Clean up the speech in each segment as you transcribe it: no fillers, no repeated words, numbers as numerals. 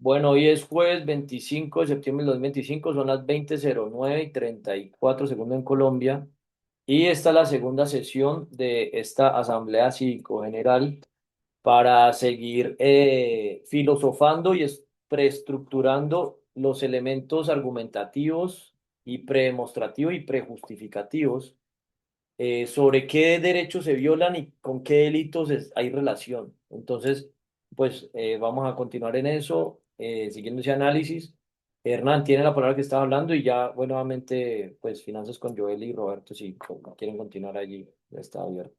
Bueno, hoy es jueves 25 de septiembre del 2025, son las 20:09:34 en Colombia y esta es la segunda sesión de esta Asamblea Cívico General para seguir filosofando y preestructurando los elementos argumentativos y predemostrativos y prejustificativos sobre qué derechos se violan y con qué delitos hay relación. Entonces, pues vamos a continuar en eso, siguiendo ese análisis. Hernán tiene la palabra que estaba hablando y ya, bueno, nuevamente, pues finanzas con Joel y Roberto, si quieren continuar allí, ya está abierto.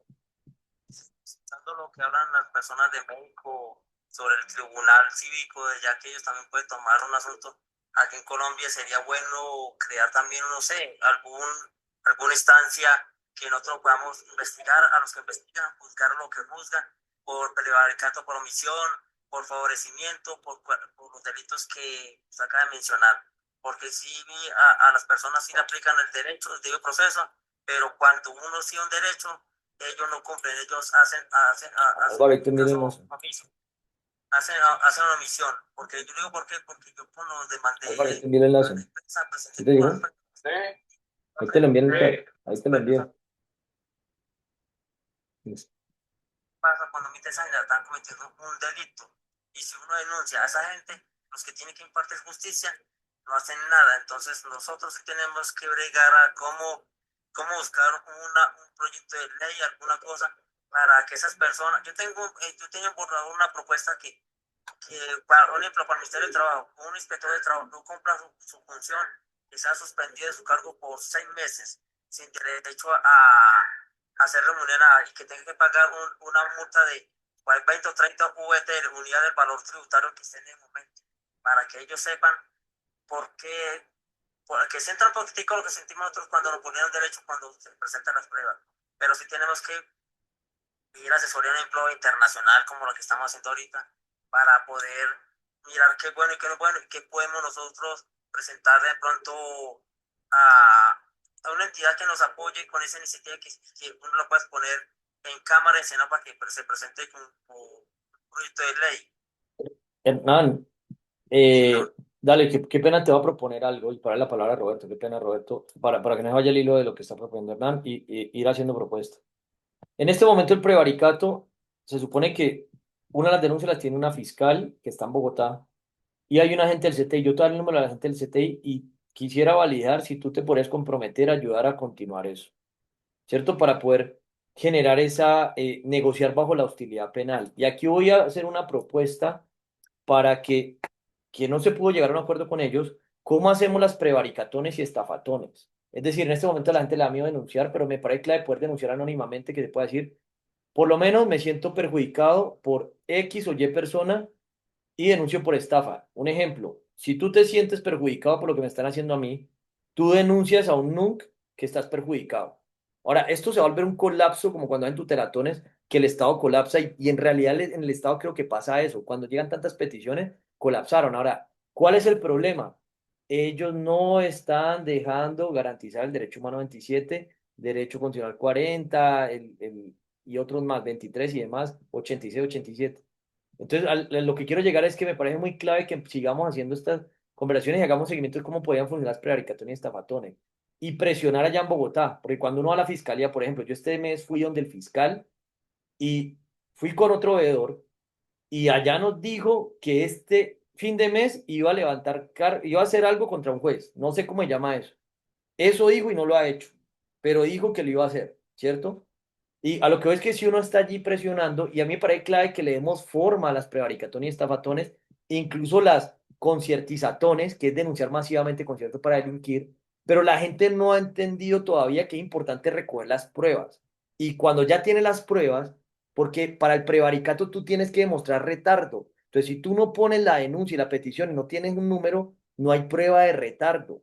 Tanto lo que hablan las personas de México sobre el tribunal cívico, ya que ellos también pueden tomar un asunto aquí en Colombia, sería bueno crear también, no sé, alguna instancia que nosotros podamos investigar a los que investigan, juzgar lo que juzgan, por prevaricato, por omisión, por favorecimiento, por los delitos que se acaba de mencionar. Porque sí, a las personas sí le aplican el derecho, el debido proceso, pero cuando uno sí un derecho, ellos no cumplen, ellos hacen Ahora, miren caso eso. omiso, hacen una omisión. Porque yo digo, ¿por qué? Porque yo cuando Ahora, demandé envié el a enlace. la empresa, ¿Sí presenté te como digo? sí. Ahí te lo envié ahí te lo envié. Pasa cuando mi designer están cometiendo un delito. Y si uno denuncia a esa gente, los que tienen que impartir justicia no hacen nada. Entonces nosotros sí tenemos que bregar a cómo buscar un proyecto de ley, alguna cosa, para que esas personas, yo tengo por favor una propuesta que para, por ejemplo, para el Ministerio de Trabajo, un inspector de trabajo no cumpla su función, que sea suspendido de su cargo por 6 meses, sin derecho a ser remunerada y que tenga que pagar una multa de 20 o 30 VT, unidad del valor tributario que esté en el momento, para que ellos sepan por qué, porque se entra un poquitico lo que sentimos nosotros cuando nos ponían derecho cuando se presentan las pruebas, pero sí tenemos que ir a asesoría en empleo internacional como lo que estamos haciendo ahorita para poder mirar qué es bueno y qué no es bueno y qué podemos nosotros presentar de pronto a una entidad que nos apoye con esa iniciativa que uno lo pueda poner en cámara, escena para que se presente con un proyecto de ley. Hernán, Señor, dale, qué pena te voy a proponer algo y para la palabra a Roberto, qué pena Roberto, para que no vaya el hilo de lo que está proponiendo Hernán y ir haciendo propuestas. En este momento el prevaricato, se supone que una de las denuncias las tiene una fiscal que está en Bogotá y hay un agente del CTI. Yo te doy el número del agente del CTI y quisiera validar si tú te podrías comprometer a ayudar a continuar eso, ¿cierto? Para poder generar negociar bajo la hostilidad penal. Y aquí voy a hacer una propuesta para que no se pudo llegar a un acuerdo con ellos, ¿cómo hacemos las prevaricatones y estafatones? Es decir, en este momento a la gente le da miedo denunciar, pero me parece clave poder denunciar anónimamente, que se pueda decir, por lo menos me siento perjudicado por X o Y persona y denuncio por estafa. Un ejemplo, si tú te sientes perjudicado por lo que me están haciendo a mí, tú denuncias a un NUC que estás perjudicado. Ahora, esto se va a volver un colapso como cuando hay tutelatones, que el Estado colapsa y en realidad en el Estado creo que pasa eso. Cuando llegan tantas peticiones, colapsaron. Ahora, ¿cuál es el problema? Ellos no están dejando garantizar el derecho humano 27, derecho constitucional 40, y otros más, 23 y demás, 86, 87. Entonces, lo que quiero llegar es que me parece muy clave que sigamos haciendo estas conversaciones y hagamos seguimiento de cómo podían funcionar las prevaricaciones y estafatones y presionar allá en Bogotá, porque cuando uno va a la fiscalía, por ejemplo, yo este mes fui donde el fiscal y fui con otro veedor y allá nos dijo que este fin de mes iba a iba a hacer algo contra un juez, no sé cómo se llama eso. Eso dijo y no lo ha hecho, pero dijo que lo iba a hacer, ¿cierto? Y a lo que veo es que si uno está allí presionando, y a mí me parece clave que le demos forma a las prevaricatones y estafatones, incluso las conciertizatones, que es denunciar masivamente conciertos para delinquir, pero la gente no ha entendido todavía que es importante recoger las pruebas. Y cuando ya tiene las pruebas, porque para el prevaricato tú tienes que demostrar retardo. Entonces, si tú no pones la denuncia y la petición y no tienes un número, no hay prueba de retardo.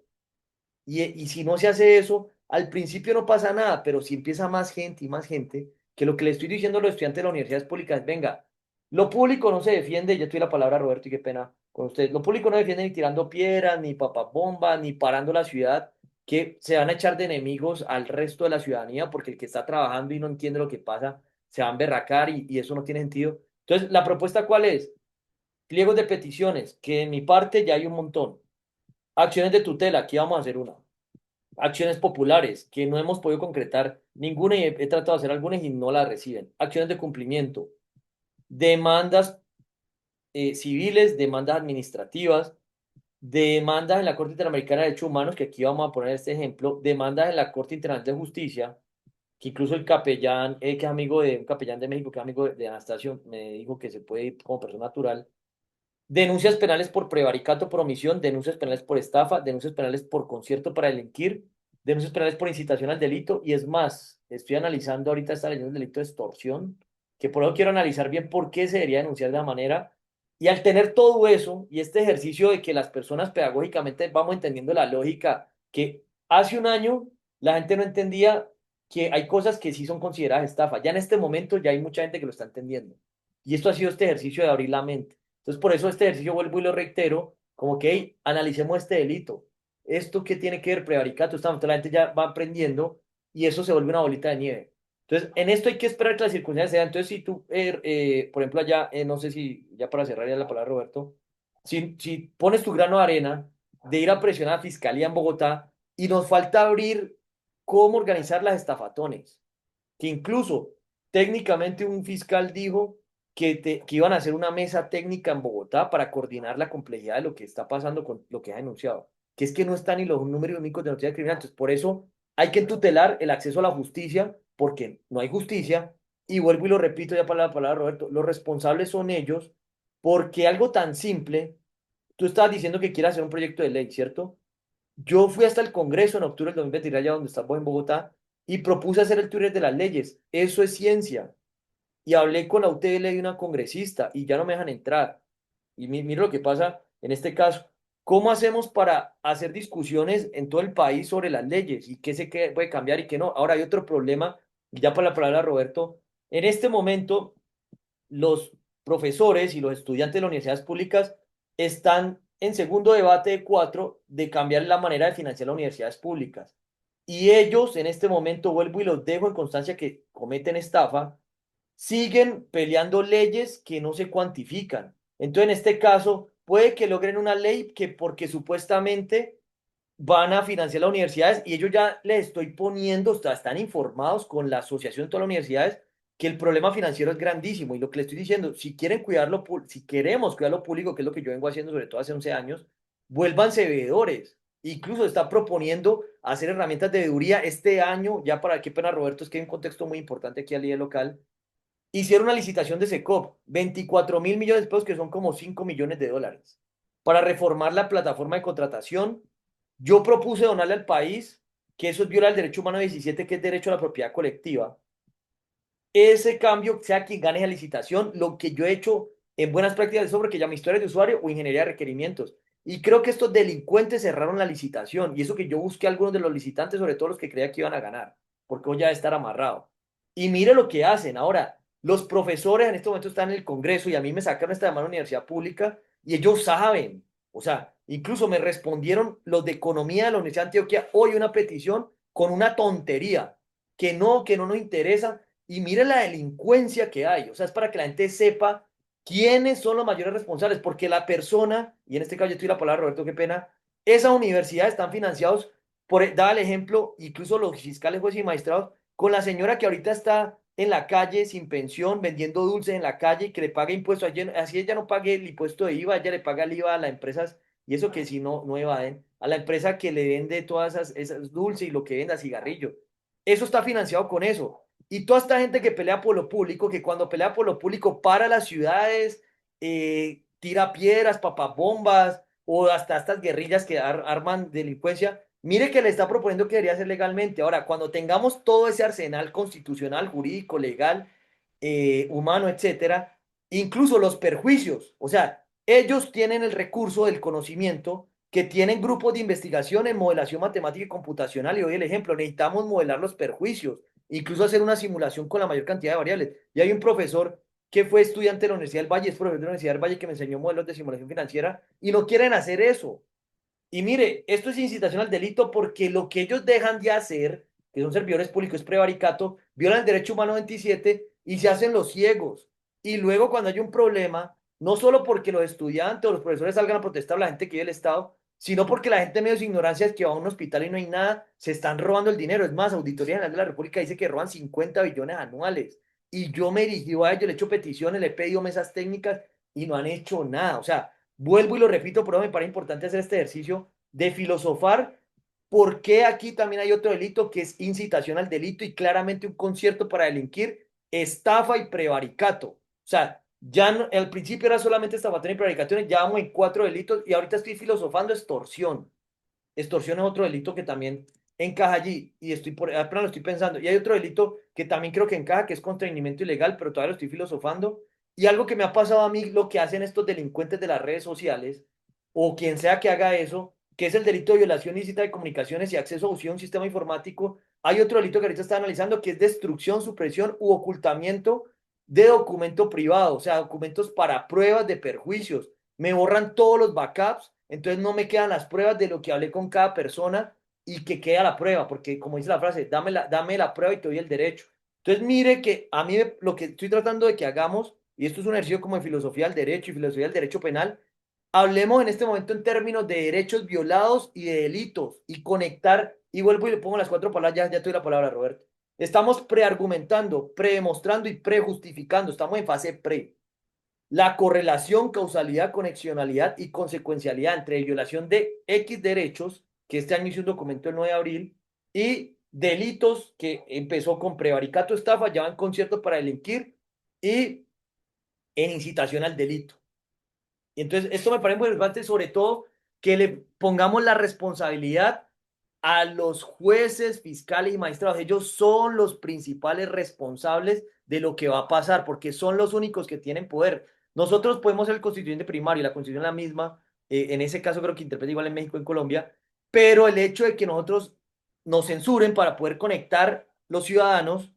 Y si no se hace eso, al principio no pasa nada, pero si empieza más gente y más gente, que lo que le estoy diciendo a los estudiantes de las universidades públicas es, venga, lo público no se defiende, ya tuve la palabra Roberto y qué pena con ustedes, lo público no defiende ni tirando piedras, ni papabombas, ni parando la ciudad, que se van a echar de enemigos al resto de la ciudadanía, porque el que está trabajando y no entiende lo que pasa, se va a emberracar y eso no tiene sentido. Entonces, ¿la propuesta cuál es? Pliegos de peticiones, que en mi parte ya hay un montón. Acciones de tutela, aquí vamos a hacer una. Acciones populares, que no hemos podido concretar ninguna y he tratado de hacer algunas y no las reciben. Acciones de cumplimiento, demandas civiles, demandas administrativas, demandas en la Corte Interamericana de Derechos Humanos, que aquí vamos a poner este ejemplo, demandas en la Corte Internacional de Justicia, que incluso el capellán, que es amigo de un capellán de México, que es amigo de Anastasio, me dijo que se puede ir como persona natural. Denuncias penales por prevaricato, por omisión, denuncias penales por estafa, denuncias penales por concierto para delinquir, denuncias penales por incitación al delito. Y es más, estoy analizando ahorita, está leyendo el delito de extorsión, que por eso quiero analizar bien por qué se debería denunciar de la manera. Y al tener todo eso y este ejercicio de que las personas pedagógicamente vamos entendiendo la lógica, que hace un año la gente no entendía que hay cosas que sí son consideradas estafa. Ya en este momento ya hay mucha gente que lo está entendiendo. Y esto ha sido este ejercicio de abrir la mente. Entonces, por eso este ejercicio vuelvo y lo reitero, como que hey, analicemos este delito. ¿Esto qué tiene que ver? Prevaricato, la gente ya va aprendiendo y eso se vuelve una bolita de nieve. Entonces, en esto hay que esperar que las circunstancias sean. Entonces, si tú, por ejemplo, allá, no sé si, ya para cerrar ya la palabra, Roberto, si pones tu grano de arena de ir a presionar a Fiscalía en Bogotá y nos falta abrir cómo organizar las estafatones, que incluso técnicamente un fiscal dijo que iban a hacer una mesa técnica en Bogotá para coordinar la complejidad de lo que está pasando con lo que ha denunciado, que es que no están ni los números únicos de noticias criminales. Entonces, por eso hay que tutelar el acceso a la justicia, porque no hay justicia, y vuelvo y lo repito ya para la palabra Roberto, los responsables son ellos, porque algo tan simple, tú estabas diciendo que quieres hacer un proyecto de ley, ¿cierto? Yo fui hasta el Congreso en octubre del 2023, allá donde estás vos en Bogotá, y propuse hacer el Twitter de las leyes. Eso es ciencia. Y hablé con la UTL de una congresista y ya no me dejan entrar. Y mira lo que pasa en este caso. ¿Cómo hacemos para hacer discusiones en todo el país sobre las leyes y qué puede cambiar y qué no? Ahora hay otro problema, y ya para la palabra Roberto. En este momento, los profesores y los estudiantes de las universidades públicas están en segundo debate de cuatro de cambiar la manera de financiar las universidades públicas. Y ellos, en este momento, vuelvo y los dejo en constancia que cometen estafa, siguen peleando leyes que no se cuantifican. Entonces, en este caso, puede que logren una ley que porque supuestamente van a financiar las universidades y ellos ya les estoy poniendo, o sea, están informados con la asociación de todas las universidades que el problema financiero es grandísimo y lo que les estoy diciendo, si quieren cuidarlo, si queremos cuidar lo público, que es lo que yo vengo haciendo sobre todo hace 11 años, vuélvanse veedores. Incluso está proponiendo hacer herramientas de veeduría este año, ya para qué pena Roberto, es que hay un contexto muy importante aquí a nivel local. Hicieron una licitación de Secop, 24.000 millones de pesos, que son como 5 millones de dólares, para reformar la plataforma de contratación. Yo propuse donarle al país, que eso viola el derecho humano 17, que es derecho a la propiedad colectiva. Ese cambio, sea quien gane la licitación, lo que yo he hecho en buenas prácticas de software que llama historia de usuario o ingeniería de requerimientos. Y creo que estos delincuentes cerraron la licitación. Y eso que yo busqué a algunos de los licitantes, sobre todo los que creía que iban a ganar, porque hoy ya debe estar amarrado. Y mire lo que hacen. Ahora, los profesores en este momento están en el Congreso y a mí me sacaron esta llamada a la universidad pública y ellos saben. O sea, incluso me respondieron los de economía de la Universidad de Antioquia hoy una petición con una tontería que no nos interesa y mire la delincuencia que hay. O sea, es para que la gente sepa quiénes son los mayores responsables, porque la persona, y en este caso yo estoy la palabra, Roberto, qué pena, esas universidades están financiados daba el ejemplo, incluso los fiscales, jueces y magistrados, con la señora que ahorita está en la calle sin pensión, vendiendo dulces en la calle y que le paga impuestos, así ella no pague el impuesto de IVA, ella le paga el IVA a las empresas, y eso que si no, no evaden, a la empresa que le vende todas esas dulces y lo que venda, cigarrillo. Eso está financiado con eso. Y toda esta gente que pelea por lo público, que cuando pelea por lo público para las ciudades, tira piedras, papabombas o hasta estas guerrillas que arman delincuencia, mire que le está proponiendo que debería ser legalmente. Ahora, cuando tengamos todo ese arsenal constitucional, jurídico, legal, humano, etcétera, incluso los perjuicios, o sea, ellos tienen el recurso del conocimiento que tienen grupos de investigación en modelación matemática y computacional. Y doy el ejemplo, necesitamos modelar los perjuicios, incluso hacer una simulación con la mayor cantidad de variables. Y hay un profesor que fue estudiante de la Universidad del Valle, es profesor de la Universidad del Valle que me enseñó modelos de simulación financiera y no quieren hacer eso. Y mire, esto es incitación al delito porque lo que ellos dejan de hacer, que son servidores públicos, es prevaricato, violan el derecho humano 27 y se hacen los ciegos. Y luego cuando hay un problema, no solo porque los estudiantes o los profesores salgan a protestar, la gente que vive el Estado, sino porque la gente medio de su ignorancia es que va a un hospital y no hay nada, se están robando el dinero. Es más, Auditoría General de la República dice que roban 50 billones anuales. Y yo me dirigí a ellos, le he hecho peticiones, le he pedido mesas técnicas y no han hecho nada. O sea, vuelvo y lo repito, pero me parece importante hacer este ejercicio de filosofar por qué aquí también hay otro delito que es incitación al delito y claramente un concierto para delinquir, estafa y prevaricato. O sea, ya no, al principio era solamente estafación y prevaricación, ya vamos en 4 delitos y ahorita estoy filosofando extorsión. Extorsión es otro delito que también encaja allí y apenas lo estoy pensando. Y hay otro delito que también creo que encaja, que es constreñimiento ilegal, pero todavía lo estoy filosofando. Y algo que me ha pasado a mí, lo que hacen estos delincuentes de las redes sociales, o quien sea que haga eso, que es el delito de violación ilícita de comunicaciones y acceso a un sistema informático. Hay otro delito que ahorita está analizando, que es destrucción, supresión u ocultamiento de documento privado, o sea, documentos para pruebas de perjuicios. Me borran todos los backups, entonces no me quedan las pruebas de lo que hablé con cada persona y que queda la prueba, porque como dice la frase, dame la prueba y te doy el derecho. Entonces mire que a mí lo que estoy tratando de que hagamos, y esto es un ejercicio como de filosofía del derecho y filosofía del derecho penal, hablemos en este momento en términos de derechos violados y de delitos y conectar, y vuelvo y le pongo las 4 palabras, ya te doy la palabra, Roberto. Estamos preargumentando, predemostrando y prejustificando, estamos en fase pre la correlación, causalidad, conexionalidad y consecuencialidad entre violación de X derechos, que este año hizo un documento el 9 de abril, y delitos que empezó con prevaricato, estafa, ya va en concierto para delinquir y en incitación al delito. Y entonces, esto me parece muy relevante, sobre todo que le pongamos la responsabilidad a los jueces, fiscales y magistrados. Ellos son los principales responsables de lo que va a pasar, porque son los únicos que tienen poder. Nosotros podemos ser el constituyente primario y la constitución es la misma, en ese caso creo que interpreta igual en México y en Colombia, pero el hecho de que nosotros nos censuren para poder conectar los ciudadanos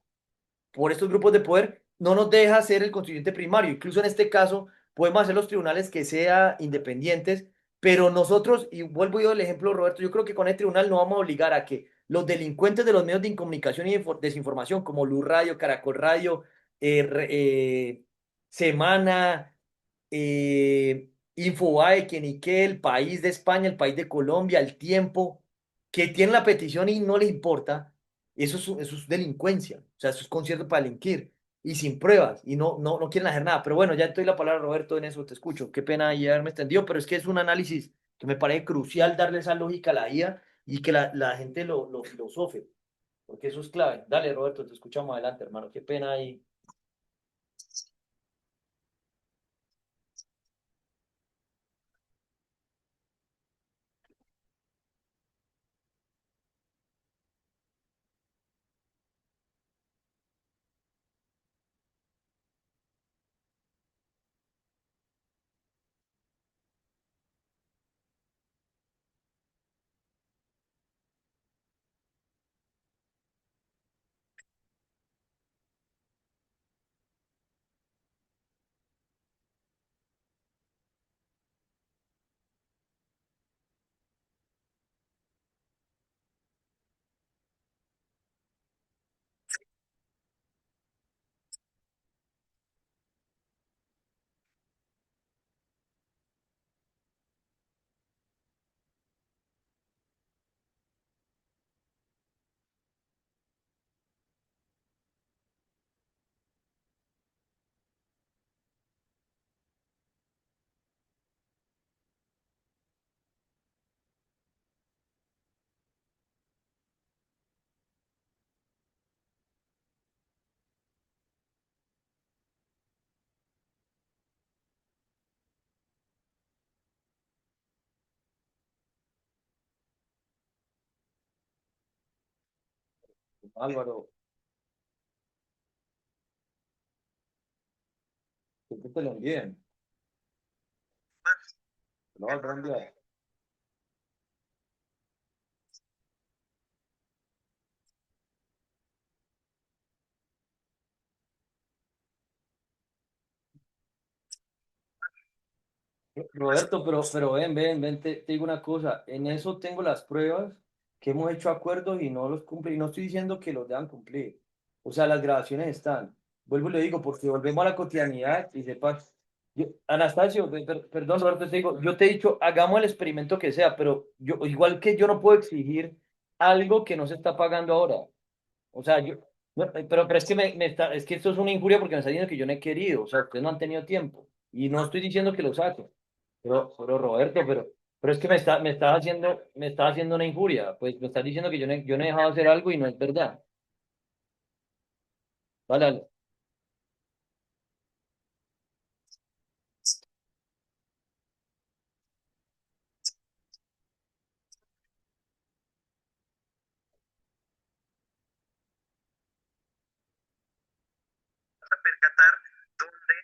por estos grupos de poder no nos deja ser el constituyente primario. Incluso en este caso podemos hacer los tribunales que sean independientes, pero nosotros, y vuelvo yo el ejemplo, Roberto, yo creo que con el tribunal no vamos a obligar a que los delincuentes de los medios de comunicación y desinformación, como Luz Radio, Caracol Radio, Semana, Infobae, Quenique, El País de España, El País de Colombia, El Tiempo, que tienen la petición y no les importa, eso es delincuencia, o sea, eso es concierto para delinquir y sin pruebas y no quieren hacer nada. Pero bueno, ya te doy la palabra, Roberto, en eso te escucho. Qué pena ya haberme extendido, pero es que es un análisis que me parece crucial darle esa lógica a la IA y que la gente lo filosofe, porque eso es clave. Dale, Roberto, te escuchamos adelante, hermano. Qué pena ahí. Álvaro, que te lo envíen. Te lo voy a enviar. Roberto, pero ven, te digo una cosa, en eso tengo las pruebas que hemos hecho acuerdos y no los cumple, y no estoy diciendo que los deban cumplir. O sea, las grabaciones están. Vuelvo y le digo, porque volvemos a la cotidianidad y sepas, Anastasio, perdón, Roberto, te digo, yo te he dicho, hagamos el experimento que sea, pero yo, igual que yo no puedo exigir algo que no se está pagando ahora. O sea, yo, pero es que es que esto es una injuria porque me está diciendo que yo no he querido, o sea, ustedes no han tenido tiempo. Y no estoy diciendo que lo saque. Pero Roberto, pero es que me está haciendo una injuria. Pues me estás diciendo que yo no he dejado de hacer algo y no es verdad. Vale, vale. A percatar dónde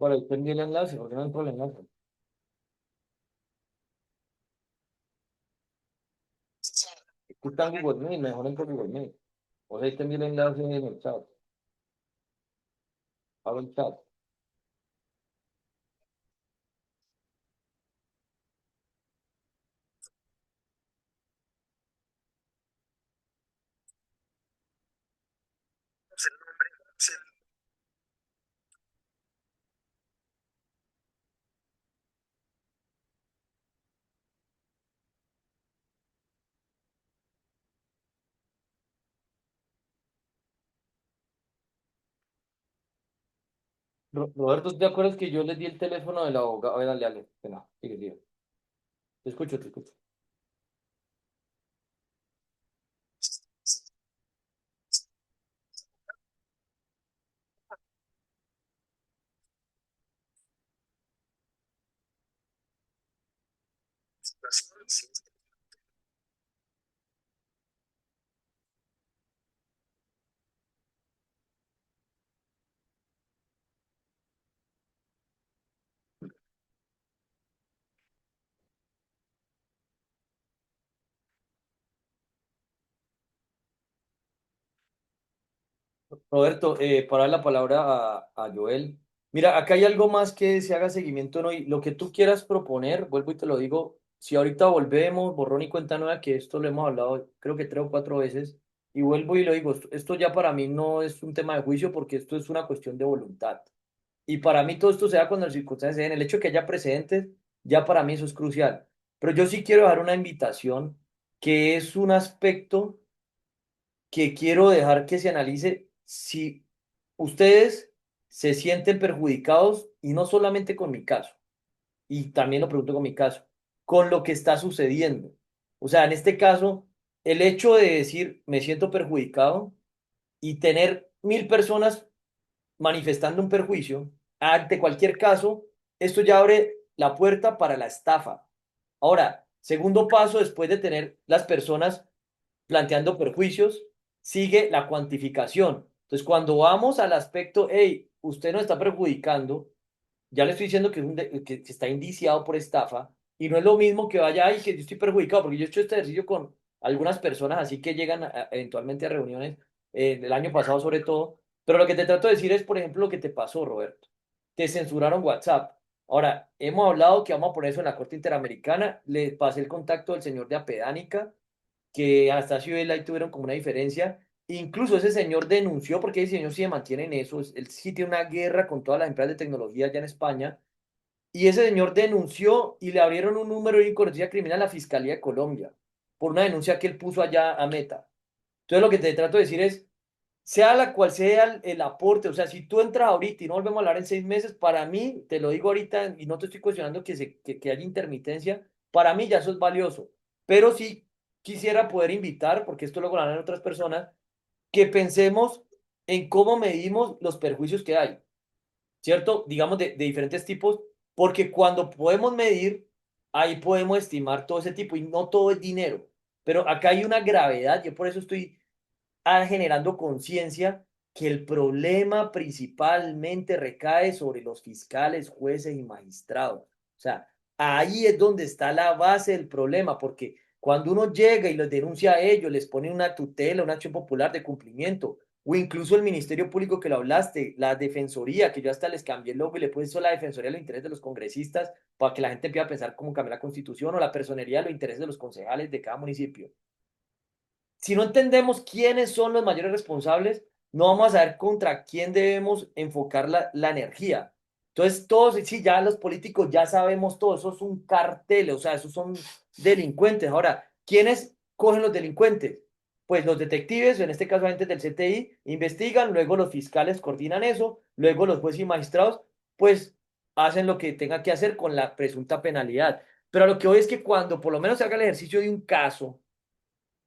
Para usted envíe el enlace, porque no entró el enlace. Tú estás en Google Meet, mejor entra en Google Meet. O sea, ahí te envíe el enlace en el chat. Abro el chat. el nombre, se Roberto, ¿te acuerdas que yo le di el teléfono del abogado? A ver, dale, dale. Venga, sigue, sigue. Te escucho, te escucho. situación, sí. Roberto, para dar la palabra a Joel. Mira, acá hay algo más que se haga seguimiento, ¿no? Y lo que tú quieras proponer, vuelvo y te lo digo, si ahorita volvemos, borrón y cuenta nueva, que esto lo hemos hablado creo que 3 o 4 veces, y vuelvo y lo digo, esto ya para mí no es un tema de juicio porque esto es una cuestión de voluntad. Y para mí todo esto se da cuando las circunstancias se den. El hecho de que haya precedentes, ya para mí eso es crucial. Pero yo sí quiero dar una invitación que es un aspecto que quiero dejar que se analice si ustedes se sienten perjudicados y no solamente con mi caso, y también lo pregunto con mi caso, con lo que está sucediendo. O sea, en este caso, el hecho de decir me siento perjudicado y tener 1.000 personas manifestando un perjuicio, ante cualquier caso, esto ya abre la puerta para la estafa. Ahora, segundo paso, después de tener las personas planteando perjuicios, sigue la cuantificación. Entonces, cuando vamos al aspecto, hey, usted nos está perjudicando, ya le estoy diciendo que, que está indiciado por estafa, y no es lo mismo que vaya, ay, que yo estoy perjudicado, porque yo he hecho este ejercicio con algunas personas, así que llegan eventualmente a reuniones, el año pasado sobre todo, pero lo que te trato de decir es, por ejemplo, lo que te pasó, Roberto. Te censuraron WhatsApp. Ahora, hemos hablado que vamos a poner eso en la Corte Interamericana, le pasé el contacto del señor de Apedánica, que Anastasio y él ahí tuvieron como una diferencia. Incluso ese señor denunció, porque ese señor sí se mantiene en eso, él sí tiene una guerra con todas las empresas de tecnología allá en España, y ese señor denunció y le abrieron un número de inconducta criminal a la Fiscalía de Colombia por una denuncia que él puso allá a Meta. Entonces lo que te trato de decir es, sea la cual sea el aporte, o sea, si tú entras ahorita y no volvemos a hablar en 6 meses, para mí, te lo digo ahorita y no te estoy cuestionando que haya intermitencia, para mí ya eso es valioso, pero sí quisiera poder invitar, porque esto lo harán otras personas, que pensemos en cómo medimos los perjuicios que hay, ¿cierto? Digamos de diferentes tipos, porque cuando podemos medir, ahí podemos estimar todo ese tipo y no todo es dinero. Pero acá hay una gravedad, yo por eso estoy generando conciencia que el problema principalmente recae sobre los fiscales, jueces y magistrados. O sea, ahí es donde está la base del problema, porque cuando uno llega y los denuncia a ellos, les pone una tutela, una acción popular de cumplimiento, o incluso el Ministerio Público que lo hablaste, la Defensoría, que yo hasta les cambié el logo y le puse la Defensoría a los intereses de los congresistas para que la gente empiece a pensar cómo cambiar la Constitución, o la Personería a los intereses de los concejales de cada municipio. Si no entendemos quiénes son los mayores responsables, no vamos a saber contra quién debemos enfocar la energía. Entonces, todos, sí, ya los políticos ya sabemos todo, eso es un cartel, o sea, esos son delincuentes. Ahora, ¿quiénes cogen los delincuentes? Pues los detectives, en este caso agentes del CTI, investigan, luego los fiscales coordinan eso, luego los jueces y magistrados, pues hacen lo que tenga que hacer con la presunta penalidad. Pero a lo que hoy es que cuando por lo menos se haga el ejercicio de un caso,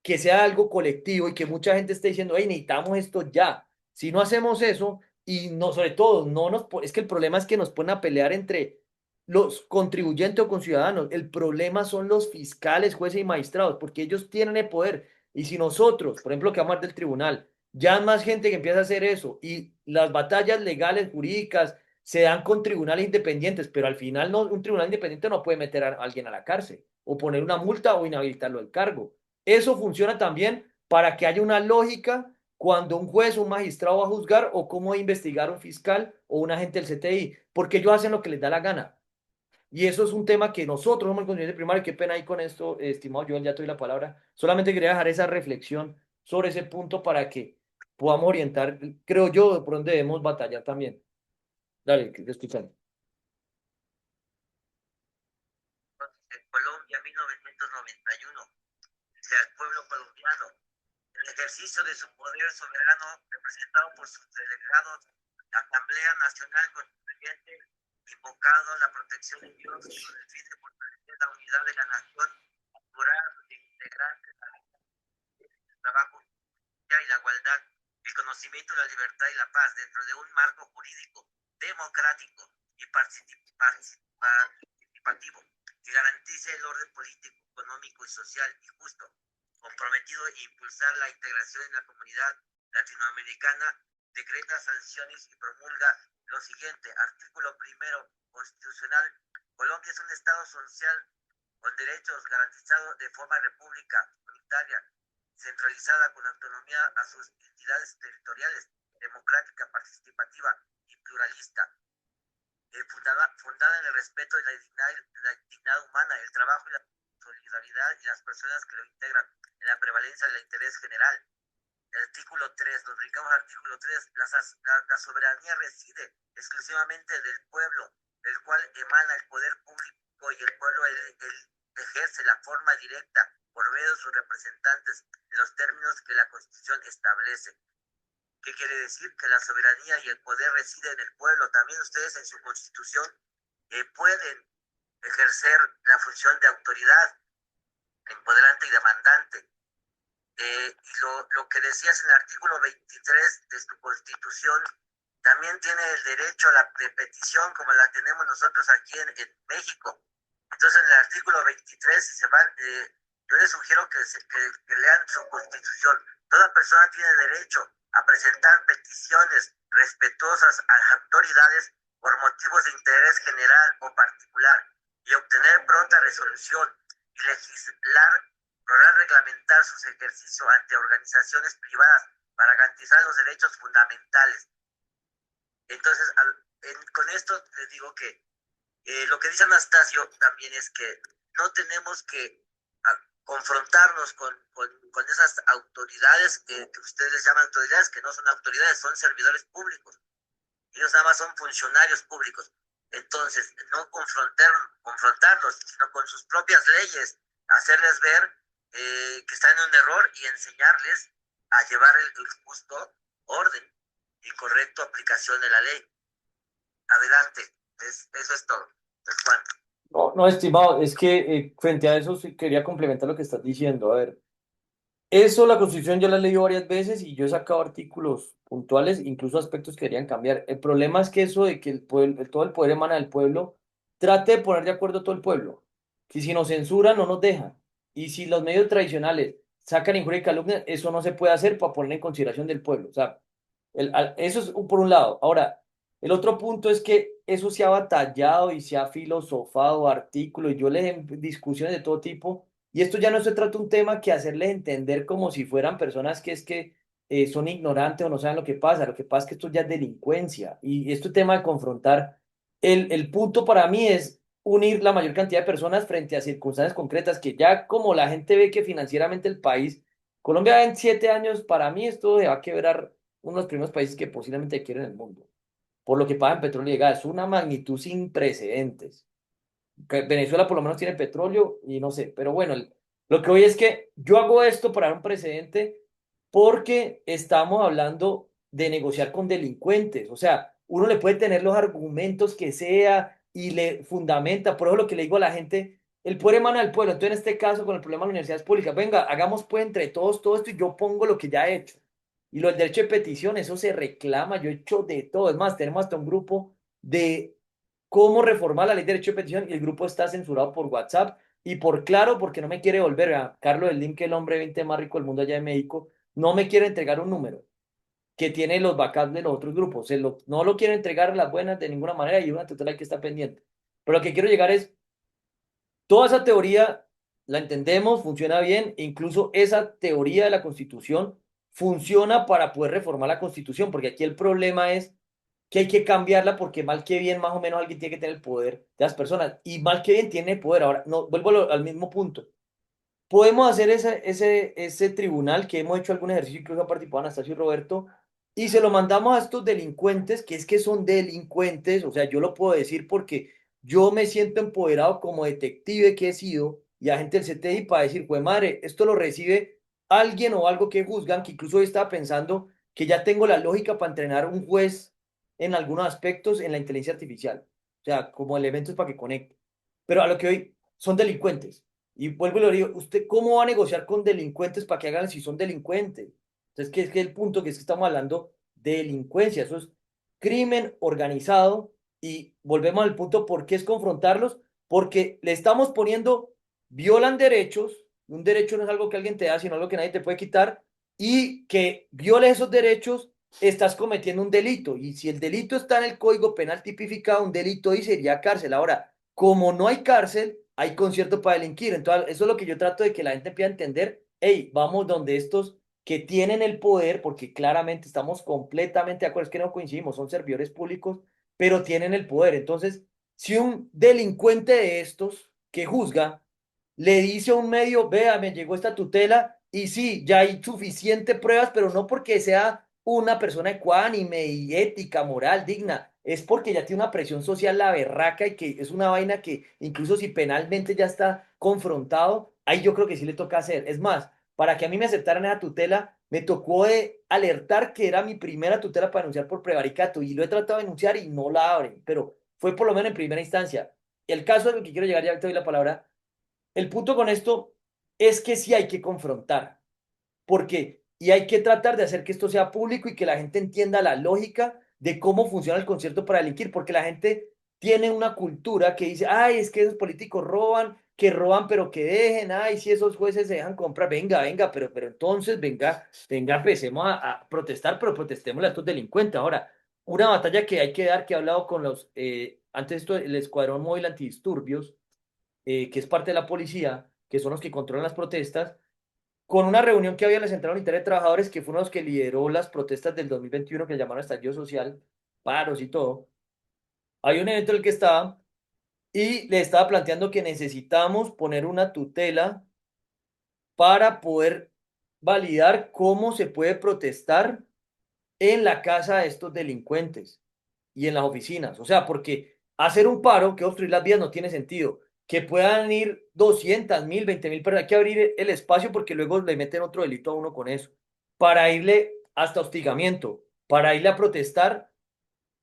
que sea algo colectivo y que mucha gente esté diciendo, hey, necesitamos esto ya. Si no hacemos eso, y no, sobre todo, no nos, es que el problema es que nos ponen a pelear entre los contribuyentes o conciudadanos. El problema son los fiscales, jueces y magistrados, porque ellos tienen el poder. Y si nosotros, por ejemplo, que vamos a hablar del tribunal, ya hay más gente que empieza a hacer eso y las batallas legales, jurídicas, se dan con tribunales independientes, pero al final no, un tribunal independiente no puede meter a alguien a la cárcel o poner una multa o inhabilitarlo del cargo. Eso funciona también para que haya una lógica cuando un juez o un magistrado va a juzgar o cómo investigar un fiscal o un agente del CTI, porque ellos hacen lo que les da la gana. Y eso es un tema que nosotros somos el contribuyente primario. Qué pena ahí con esto, estimado Joel, ya te doy la palabra. Solamente quería dejar esa reflexión sobre ese punto para que podamos orientar, creo yo, por dónde debemos batallar también. Dale, que te escuchan. En Colombia, 1991, el pueblo colombiano, el ejercicio de su poder soberano representado por sus delegados, la Asamblea Nacional Constituyente, invocado la protección de Dios con el fin de fortalecer la unidad de la nación, asegurar de integrantes el trabajo y la igualdad, el conocimiento, la libertad y la paz dentro de un marco jurídico democrático y participativo que garantice el orden político, económico y social y justo, comprometido a impulsar la integración en la comunidad latinoamericana, decreta sanciones y promulga lo siguiente: artículo primero constitucional. Colombia es un Estado social con derechos garantizados de forma república unitaria, centralizada con autonomía a sus entidades territoriales, democrática, participativa y pluralista, fundada en el respeto de la dignidad humana, el trabajo y la solidaridad y las personas que lo integran, en la prevalencia del interés general. El artículo 3, nos brincamos al artículo 3, la soberanía reside exclusivamente del pueblo, del cual emana el poder público y el pueblo ejerce la forma directa por medio de sus representantes en los términos que la Constitución establece. ¿Qué quiere decir? Que la soberanía y el poder residen en el pueblo. También ustedes en su Constitución pueden ejercer la función de autoridad, empoderante y demandante. Y lo que decías en el artículo 23 de tu Constitución, también tiene el derecho a la de petición como la tenemos nosotros aquí en México. Entonces en el artículo 23 yo les sugiero que lean su Constitución. Toda persona tiene derecho a presentar peticiones respetuosas a las autoridades por motivos de interés general o particular y obtener pronta resolución y legislar, lograr reglamentar sus ejercicios ante organizaciones privadas para garantizar los derechos fundamentales. Entonces, con esto les digo que lo que dice Anastasio también es que no tenemos que confrontarnos con esas autoridades que ustedes les llaman autoridades, que no son autoridades, son servidores públicos. Ellos nada más son funcionarios públicos. Entonces, no confrontarlos, sino con sus propias leyes, hacerles ver que están en un error y enseñarles a llevar el justo orden y correcto aplicación de la ley. Adelante, eso es todo. Es Juan. No, no, estimado, es que frente a eso sí quería complementar lo que estás diciendo. A ver, eso la Constitución yo la he leído varias veces y yo he sacado artículos puntuales, incluso aspectos que deberían cambiar. El problema es que eso de que el pueblo, todo el poder emana del pueblo, trate de poner de acuerdo a todo el pueblo. Que si nos censuran, no nos dejan. Y si los medios tradicionales sacan injuria y calumnia, eso no se puede hacer para poner en consideración del pueblo. O sea, eso es por un lado. Ahora, el otro punto es que eso se ha batallado y se ha filosofado artículos, y yo les en discusiones de todo tipo, y esto ya no se trata un tema que hacerles entender como si fueran personas que es que son ignorantes o no saben lo que pasa es que esto ya es delincuencia, y este tema de confrontar, el punto para mí es unir la mayor cantidad de personas frente a circunstancias concretas, que ya como la gente ve que financieramente el país, Colombia en 7 años, para mí esto se va a quebrar, uno de los primeros países que posiblemente quieren en el mundo, por lo que pagan petróleo y gas, una magnitud sin precedentes. Que Venezuela por lo menos tiene petróleo y no sé, pero bueno, lo que hoy es que yo hago esto para dar un precedente porque estamos hablando de negociar con delincuentes, o sea, uno le puede tener los argumentos que sea y le fundamenta, por eso lo que le digo a la gente, el poder emana del pueblo, entonces en este caso con el problema de las universidades públicas, venga, hagamos pues entre todos todo esto y yo pongo lo que ya he hecho. Y lo del derecho de petición, eso se reclama, yo he hecho de todo, es más, tenemos hasta un grupo de cómo reformar la ley de derecho de petición y el grupo está censurado por WhatsApp y por Claro, porque no me quiere volver a Carlos el Link, el hombre 20 más rico del mundo allá en México, no me quiere entregar un número que tiene los backups de los otros grupos, no lo quiere entregar a las buenas de ninguna manera y una tutela que está pendiente. Pero lo que quiero llegar es, toda esa teoría la entendemos, funciona bien, e incluso esa teoría de la Constitución funciona para poder reformar la Constitución, porque aquí el problema es que hay que cambiarla porque mal que bien, más o menos alguien tiene que tener el poder de las personas. Y mal que bien tiene poder. Ahora, no, vuelvo al mismo punto. Podemos hacer ese tribunal que hemos hecho algún ejercicio, incluso ha participado Anastasio y Roberto, y se lo mandamos a estos delincuentes, que es que son delincuentes, o sea, yo lo puedo decir porque yo me siento empoderado como detective que he sido y agente del CTI para decir, pues madre, esto lo recibe alguien o algo que juzgan, que incluso hoy estaba pensando que ya tengo la lógica para entrenar un juez en algunos aspectos en la inteligencia artificial, o sea, como elementos para que conecte. Pero a lo que hoy son delincuentes. Y vuelvo y lo digo, ¿usted cómo va a negociar con delincuentes para que hagan si son delincuentes? Entonces, ¿qué es que el punto que es que estamos hablando de delincuencia? Eso es crimen organizado y volvemos al punto, ¿por qué es confrontarlos? Porque le estamos poniendo, violan derechos, un derecho no es algo que alguien te da, sino algo que nadie te puede quitar, y que violes esos derechos, estás cometiendo un delito. Y si el delito está en el Código Penal tipificado, un delito y sería cárcel. Ahora, como no hay cárcel, hay concierto para delinquir. Entonces, eso es lo que yo trato de que la gente empiece a entender. Hey, vamos donde estos que tienen el poder, porque claramente estamos completamente de acuerdo, es que no coincidimos, son servidores públicos, pero tienen el poder. Entonces, si un delincuente de estos que juzga le dice a un medio, vea, me llegó esta tutela, y sí, ya hay suficiente pruebas, pero no porque sea una persona ecuánime y ética, moral, digna, es porque ya tiene una presión social la berraca y que es una vaina que incluso si penalmente ya está confrontado, ahí yo creo que sí le toca hacer. Es más, para que a mí me aceptaran esa tutela, me tocó de alertar que era mi primera tutela para denunciar por prevaricato y lo he tratado de denunciar y no la abren, pero fue por lo menos en primera instancia. El caso es lo que quiero llegar, ya te doy la palabra. El punto con esto es que sí hay que confrontar, porque y hay que tratar de hacer que esto sea público y que la gente entienda la lógica de cómo funciona el concierto para delinquir, porque la gente tiene una cultura que dice, ay, es que esos políticos roban, que roban pero que dejen, ay, si esos jueces se dejan comprar, venga, venga, pero entonces, venga, venga, empecemos a protestar, pero protestemos a estos delincuentes. Ahora, una batalla que hay que dar, que he hablado con antes esto, el Escuadrón Móvil Antidisturbios, que es parte de la policía, que son los que controlan las protestas, con una reunión que había en la Central Unitaria de Trabajadores, que fue uno de los que lideró las protestas del 2021, que llamaron estallido social, paros y todo. Hay un evento en el que estaba y le estaba planteando que necesitamos poner una tutela para poder validar cómo se puede protestar en la casa de estos delincuentes y en las oficinas. O sea, porque hacer un paro que obstruir las vías no tiene sentido. Que puedan ir 200.000, 20.000 personas, hay que abrir el espacio porque luego le meten otro delito a uno con eso. Para irle hasta hostigamiento, para irle a protestar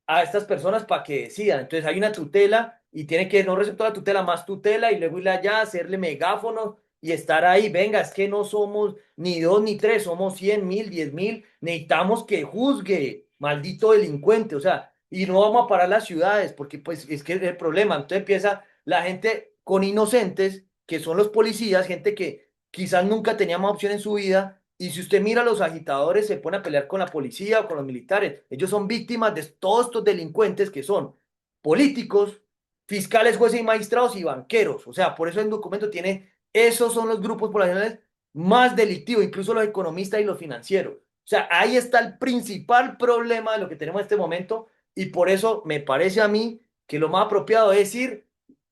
a estas personas para que decidan. Entonces hay una tutela y tiene que no receptar la tutela, más tutela y luego ir allá, hacerle megáfonos y estar ahí. Venga, es que no somos ni dos ni tres, somos 100.000, 10.000. Necesitamos que juzgue, maldito delincuente. O sea, y no vamos a parar las ciudades porque pues es que es el problema. Entonces empieza la gente con inocentes que son los policías, gente que quizás nunca tenía más opción en su vida. Y si usted mira a los agitadores, se pone a pelear con la policía o con los militares. Ellos son víctimas de todos estos delincuentes que son políticos, fiscales, jueces y magistrados y banqueros. O sea, por eso el documento tiene, esos son los grupos poblacionales más delictivos, incluso los economistas y los financieros. O sea, ahí está el principal problema de lo que tenemos en este momento y por eso me parece a mí que lo más apropiado es ir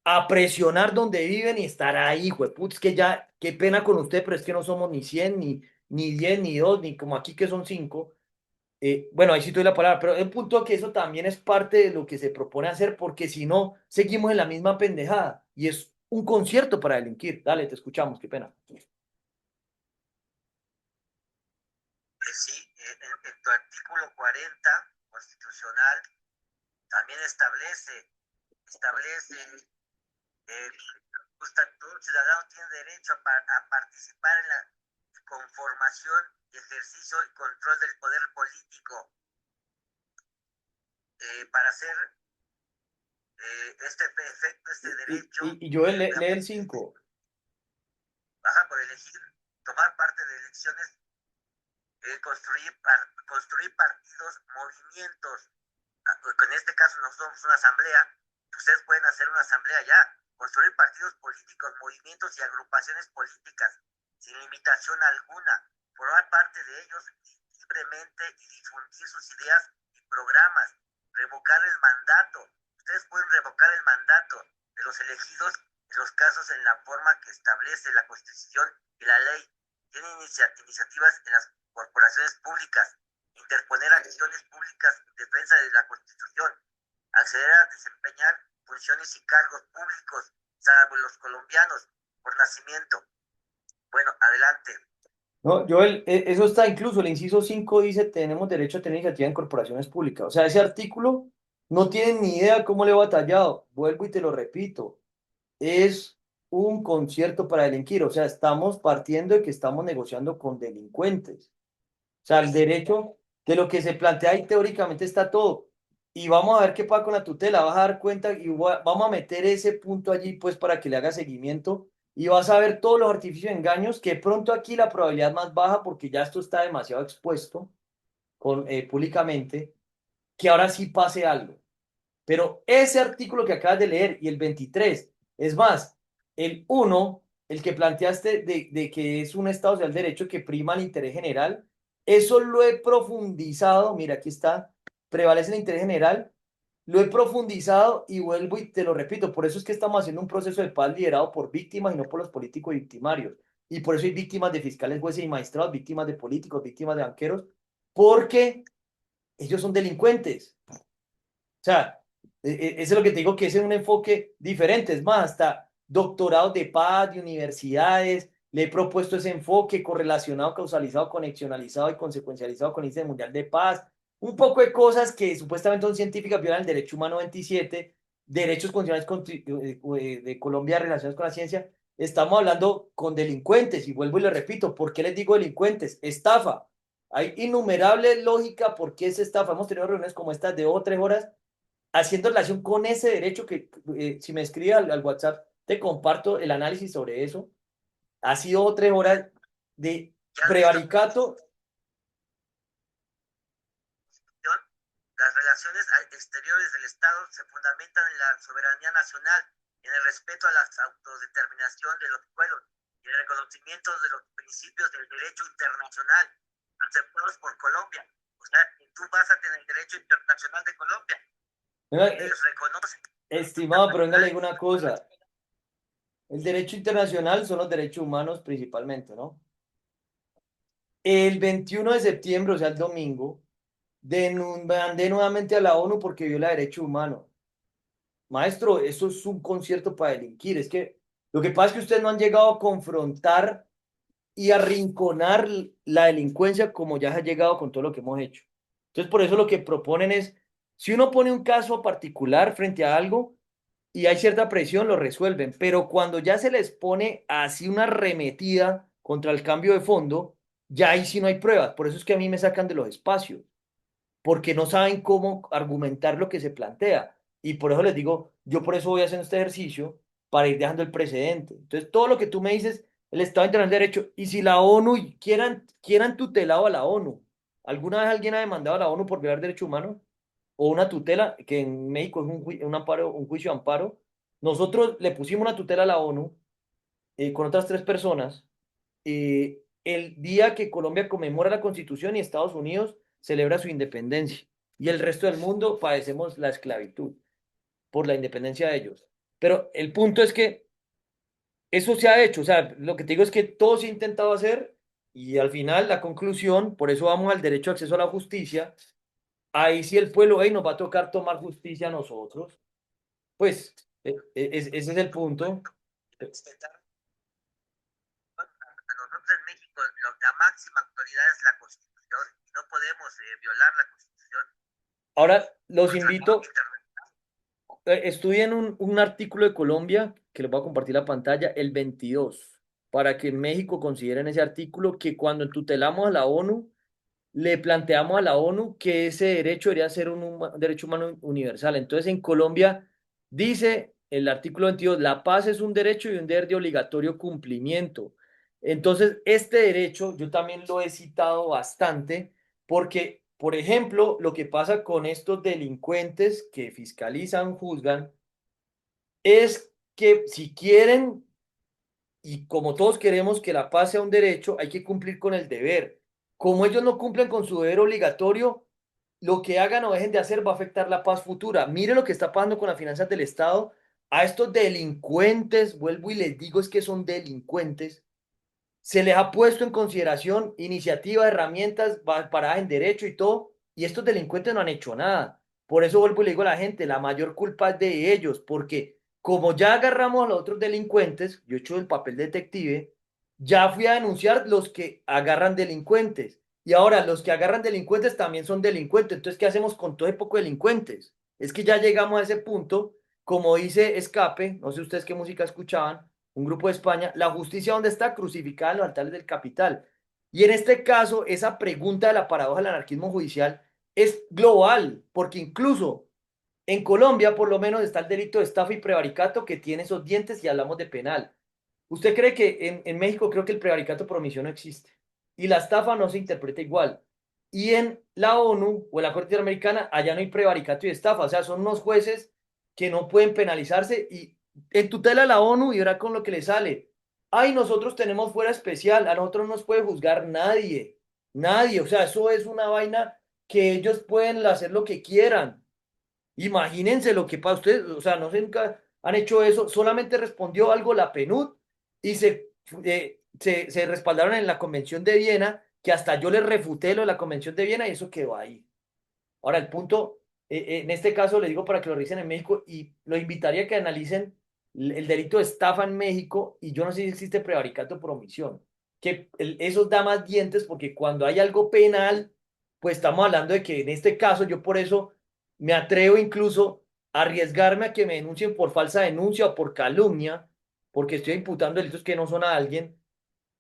a presionar donde viven y estar ahí, jueputz, es que ya, qué pena con usted, pero es que no somos ni 100 ni 10 ni 2 ni como aquí que son 5. Bueno, ahí sí te doy la palabra, pero el punto es que eso también es parte de lo que se propone hacer, porque si no, seguimos en la misma pendejada y es un concierto para delinquir. Dale, te escuchamos, qué pena. Sí, en tu artículo 40 constitucional también establece eh, todo ciudadano tiene derecho a participar en la conformación, ejercicio y control del poder político para hacer este efecto, este derecho, Y yo lee el 5. baja por elegir, tomar parte de elecciones, construir partidos, movimientos. En este caso no somos una asamblea, ustedes pueden hacer una asamblea ya, construir partidos políticos, movimientos y agrupaciones políticas, sin limitación alguna, formar parte de ellos libremente y difundir sus ideas y programas, revocar el mandato. Ustedes pueden revocar el mandato de los elegidos en los casos en la forma que establece la Constitución y la ley. Tienen iniciativas en las corporaciones públicas, interponer acciones públicas en defensa de la Constitución, acceder a desempeñar funciones y cargos públicos, salvo los colombianos, por nacimiento. Bueno, adelante. No, Joel, eso está incluso, el inciso 5 dice, tenemos derecho a tener iniciativa en corporaciones públicas. O sea, ese artículo no tienen ni idea cómo le he batallado. Vuelvo y te lo repito, es un concierto para delinquir. O sea, estamos partiendo de que estamos negociando con delincuentes. O sea, el derecho de lo que se plantea ahí teóricamente está todo. Y vamos a ver qué pasa con la tutela. Vas a dar cuenta y vamos a meter ese punto allí, pues, para que le haga seguimiento. Y vas a ver todos los artificios y engaños, que pronto aquí la probabilidad más baja, porque ya esto está demasiado expuesto públicamente, que ahora sí pase algo. Pero ese artículo que acabas de leer y el 23 es más, el uno, el que planteaste de que es un Estado social de derecho que prima el interés general, eso lo he profundizado, mira, aquí está, prevalece el interés general, lo he profundizado y vuelvo y te lo repito, por eso es que estamos haciendo un proceso de paz liderado por víctimas y no por los políticos victimarios. Y por eso hay víctimas de fiscales, jueces y magistrados, víctimas de políticos, víctimas de banqueros, porque ellos son delincuentes. O sea, eso es lo que te digo, que ese es un enfoque diferente. Es más, hasta doctorados de paz, de universidades, le he propuesto ese enfoque correlacionado, causalizado, conexionalizado y consecuencializado con el Índice Mundial de Paz. Un poco de cosas que supuestamente son científicas, violan el derecho humano 27, derechos constitucionales de Colombia relacionados con la ciencia. Estamos hablando con delincuentes, y vuelvo y le repito, ¿por qué les digo delincuentes? Estafa. Hay innumerable lógica por qué es estafa. Hemos tenido reuniones como estas de 2 o 3 horas haciendo relación con ese derecho que si me escribe al WhatsApp, te comparto el análisis sobre eso. Ha sido 3 horas de Ya prevaricato. las relaciones exteriores del Estado se fundamentan en la soberanía nacional, en el respeto a la autodeterminación de los pueblos y en el reconocimiento de los principios del derecho internacional aceptados por Colombia. O sea, tú vas a tener el derecho internacional de Colombia. Venga, Ellos reconocen. estimado, pero venga, le digo una cosa. El derecho internacional son los derechos humanos principalmente, ¿no? El 21 de septiembre, o sea, el domingo, demandé nuevamente a la ONU porque viola derechos humanos. Maestro, eso es un concierto para delinquir. Es que lo que pasa es que ustedes no han llegado a confrontar y arrinconar la delincuencia como ya se ha llegado con todo lo que hemos hecho. Entonces, por eso lo que proponen es, si uno pone un caso particular frente a algo y hay cierta presión, lo resuelven, pero cuando ya se les pone así una arremetida contra el cambio de fondo, ya ahí sí no hay pruebas. Por eso es que a mí me sacan de los espacios, porque no saben cómo argumentar lo que se plantea. Y por eso les digo, yo por eso voy haciendo este ejercicio, para ir dejando el precedente. Entonces, todo lo que tú me dices, el Estado Internacional de Derecho, y si la ONU quieran tutelado a la ONU, ¿alguna vez alguien ha demandado a la ONU por violar derechos humanos? O una tutela, que en México es un amparo, un juicio de amparo. Nosotros le pusimos una tutela a la ONU con otras tres personas el día que Colombia conmemora la Constitución y Estados Unidos celebra su independencia. Y el resto del mundo padecemos la esclavitud por la independencia de ellos. Pero el punto es que eso se ha hecho. O sea, lo que te digo es que todo se ha intentado hacer y al final la conclusión, por eso vamos al derecho de acceso a la justicia. Ahí sí el pueblo, hey, nos va a tocar tomar justicia a nosotros. Pues ese es el punto. Correcto. Respetar a nosotros en México, la máxima autoridad es la Constitución y no podemos violar la Constitución. Ahora los Nuestro derecho invito, internacional. estudien un artículo de Colombia, que les voy a compartir la pantalla, el 22 para que en México consideren ese artículo que cuando tutelamos a la ONU, le planteamos a la ONU que ese derecho debería ser un derecho humano universal. Entonces, en Colombia dice el artículo 22, la paz es un derecho y un deber de obligatorio cumplimiento. Entonces, este derecho yo también lo he citado bastante porque, por ejemplo, lo que pasa con estos delincuentes que fiscalizan, juzgan, es que si quieren y como todos queremos que la paz sea un derecho, hay que cumplir con el deber. Como ellos no cumplen con su deber obligatorio, lo que hagan o dejen de hacer va a afectar la paz futura. Mire lo que está pasando con las finanzas del Estado. A estos delincuentes, vuelvo y les digo, es que son delincuentes, se les ha puesto en consideración iniciativas, herramientas paradas en derecho y todo, y estos delincuentes no han hecho nada. Por eso vuelvo y le digo a la gente, la mayor culpa es de ellos, porque como ya agarramos a los otros delincuentes, yo he hecho el papel de detective, ya fui a denunciar los que agarran delincuentes. Y ahora los que agarran delincuentes también son delincuentes. Entonces, ¿qué hacemos con todo ese poco delincuentes? Es que ya llegamos a ese punto, como dice Escape, no sé ustedes qué música escuchaban, un grupo de España, la justicia dónde está crucificada en los altares del capital. Y en este caso, esa pregunta de la paradoja del anarquismo judicial es global, porque incluso en Colombia, por lo menos, está el delito de estafa y prevaricato que tiene esos dientes y hablamos de penal. ¿Usted cree que en México creo que el prevaricato por omisión no existe? Y la estafa no se interpreta igual. Y en la ONU o en la Corte Interamericana, allá no hay prevaricato y estafa. O sea, son unos jueces que no pueden penalizarse y en tutela la ONU y verá con lo que le sale. Ay, nosotros tenemos fuera especial, a nosotros no nos puede juzgar nadie. Nadie. O sea, eso es una vaina que ellos pueden hacer lo que quieran. Imagínense lo que pasa. Ustedes, o sea, no sé, nunca han hecho eso. Solamente respondió algo la PNUD y se respaldaron en la Convención de Viena, que hasta yo les refuté lo de la Convención de Viena y eso quedó ahí. Ahora, el punto, en este caso les digo para que lo revisen en México y lo invitaría a que analicen el delito de estafa en México y yo no sé si existe prevaricato por omisión, que esos da más dientes porque cuando hay algo penal, pues estamos hablando de que en este caso yo por eso me atrevo incluso a arriesgarme a que me denuncien por falsa denuncia o por calumnia, porque estoy imputando delitos que no son a alguien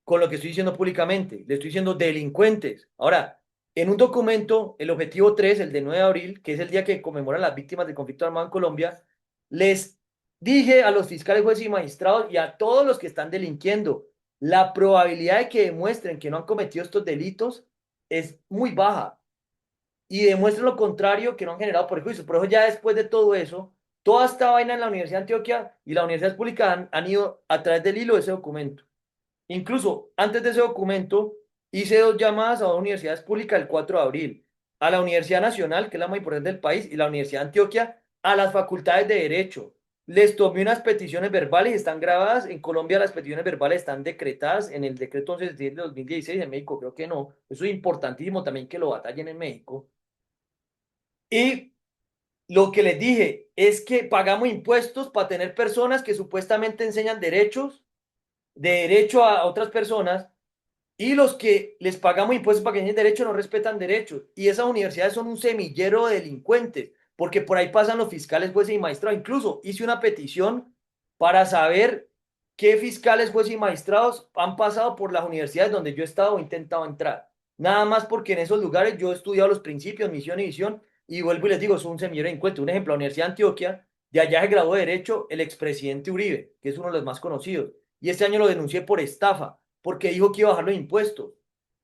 con lo que estoy diciendo públicamente. Le estoy diciendo delincuentes. Ahora, en un documento, el objetivo 3 el de 9 de abril, que es el día que conmemoran las víctimas del conflicto armado en Colombia, les dije a los fiscales, jueces y magistrados y a todos los que están delinquiendo, la probabilidad de que demuestren que no han cometido estos delitos es muy baja y demuestren lo contrario, que no han generado perjuicios. Por eso ya después de todo eso, toda esta vaina en la Universidad de Antioquia y la Universidad Pública han ido a través del hilo de ese documento. Incluso antes de ese documento, hice dos llamadas a dos universidades públicas el 4 de abril, a la Universidad Nacional, que es la más importante del país, y la Universidad de Antioquia, a las facultades de Derecho. Les tomé unas peticiones verbales y están grabadas. En Colombia las peticiones verbales están decretadas en el decreto 11 de 2016. En México creo que no. Eso es importantísimo también que lo batallen en México. Y lo que les dije es que pagamos impuestos para tener personas que supuestamente enseñan derechos, de derecho a otras personas y los que les pagamos impuestos para que tienen derecho no respetan derechos. Y esas universidades son un semillero de delincuentes, porque por ahí pasan los fiscales, jueces y magistrados. Incluso hice una petición para saber qué fiscales, jueces y magistrados han pasado por las universidades donde yo he estado o intentado entrar. Nada más porque en esos lugares yo he estudiado los principios, misión y visión, y vuelvo y les digo, es un semillero de delincuentes. Un ejemplo, la Universidad de Antioquia, De allá se graduó de Derecho el expresidente Uribe, que es uno de los más conocidos. Y este año lo denuncié por estafa, porque dijo que iba a bajar los impuestos.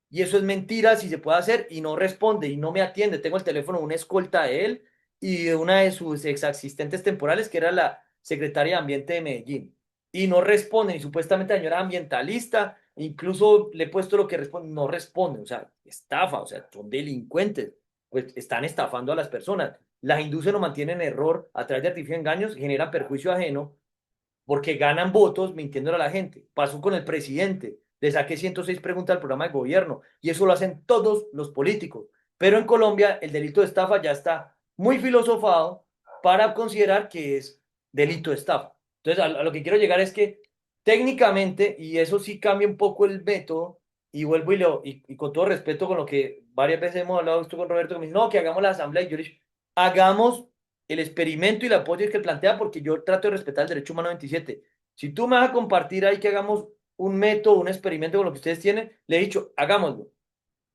Y eso es mentira si se puede hacer y no responde y no me atiende. Tengo el teléfono de una escolta de él y de una de sus ex asistentes temporales, que era la secretaria de Ambiente de Medellín. Y no responden. Y supuestamente la señora ambientalista, incluso le he puesto lo que responde, no responde. O sea, estafa, o sea, son delincuentes. Pues están estafando a las personas. Las inducen o mantienen error a través de artificios engaños, generan perjuicio ajeno porque ganan votos mintiéndole a la gente. Pasó con el presidente, le saqué 106 preguntas al programa de gobierno y eso lo hacen todos los políticos. Pero en Colombia el delito de estafa ya está muy filosofado para considerar que es delito de estafa. Entonces, a lo que quiero llegar es que técnicamente, y eso sí cambia un poco el método, y vuelvo y con todo respeto con lo que varias veces hemos hablado esto con Roberto, que me dice, no, que hagamos la asamblea, y yo le digo, hagamos el experimento y la apoyo que él plantea, porque yo trato de respetar el derecho humano 27. Si tú me vas a compartir ahí que hagamos un método, un experimento con lo que ustedes tienen, le he dicho, hagámoslo,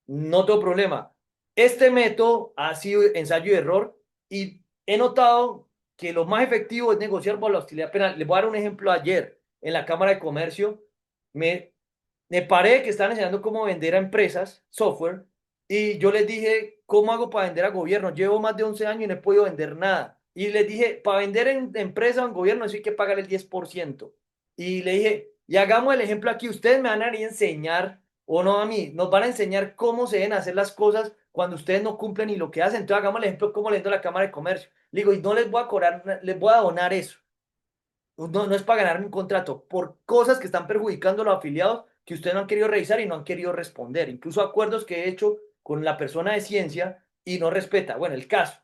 no tengo problema. Este método ha sido ensayo y error y he notado que lo más efectivo es negociar por la hostilidad penal. Les voy a dar un ejemplo ayer en la Cámara de Comercio. Me, me paré que estaban enseñando cómo vender a empresas software y yo les dije, ¿cómo hago para vender a gobierno? Llevo más de 11 años y no he podido vender nada. Y les dije, para vender en empresa o en gobierno, eso hay que pagar el 10%. Y le dije, y hagamos el ejemplo aquí, ustedes me van a enseñar o no a mí, nos van a enseñar cómo se deben hacer las cosas cuando ustedes no cumplen ni lo que hacen. Entonces hagamos el ejemplo cómo le entro a la Cámara de Comercio. Le digo, y no les voy a cobrar, les voy a donar eso. No, no es para ganarme un contrato, por cosas que están perjudicando a los afiliados que ustedes no han querido revisar y no han querido responder. Incluso acuerdos que he hecho con la persona de ciencia y no respeta. Bueno, el caso.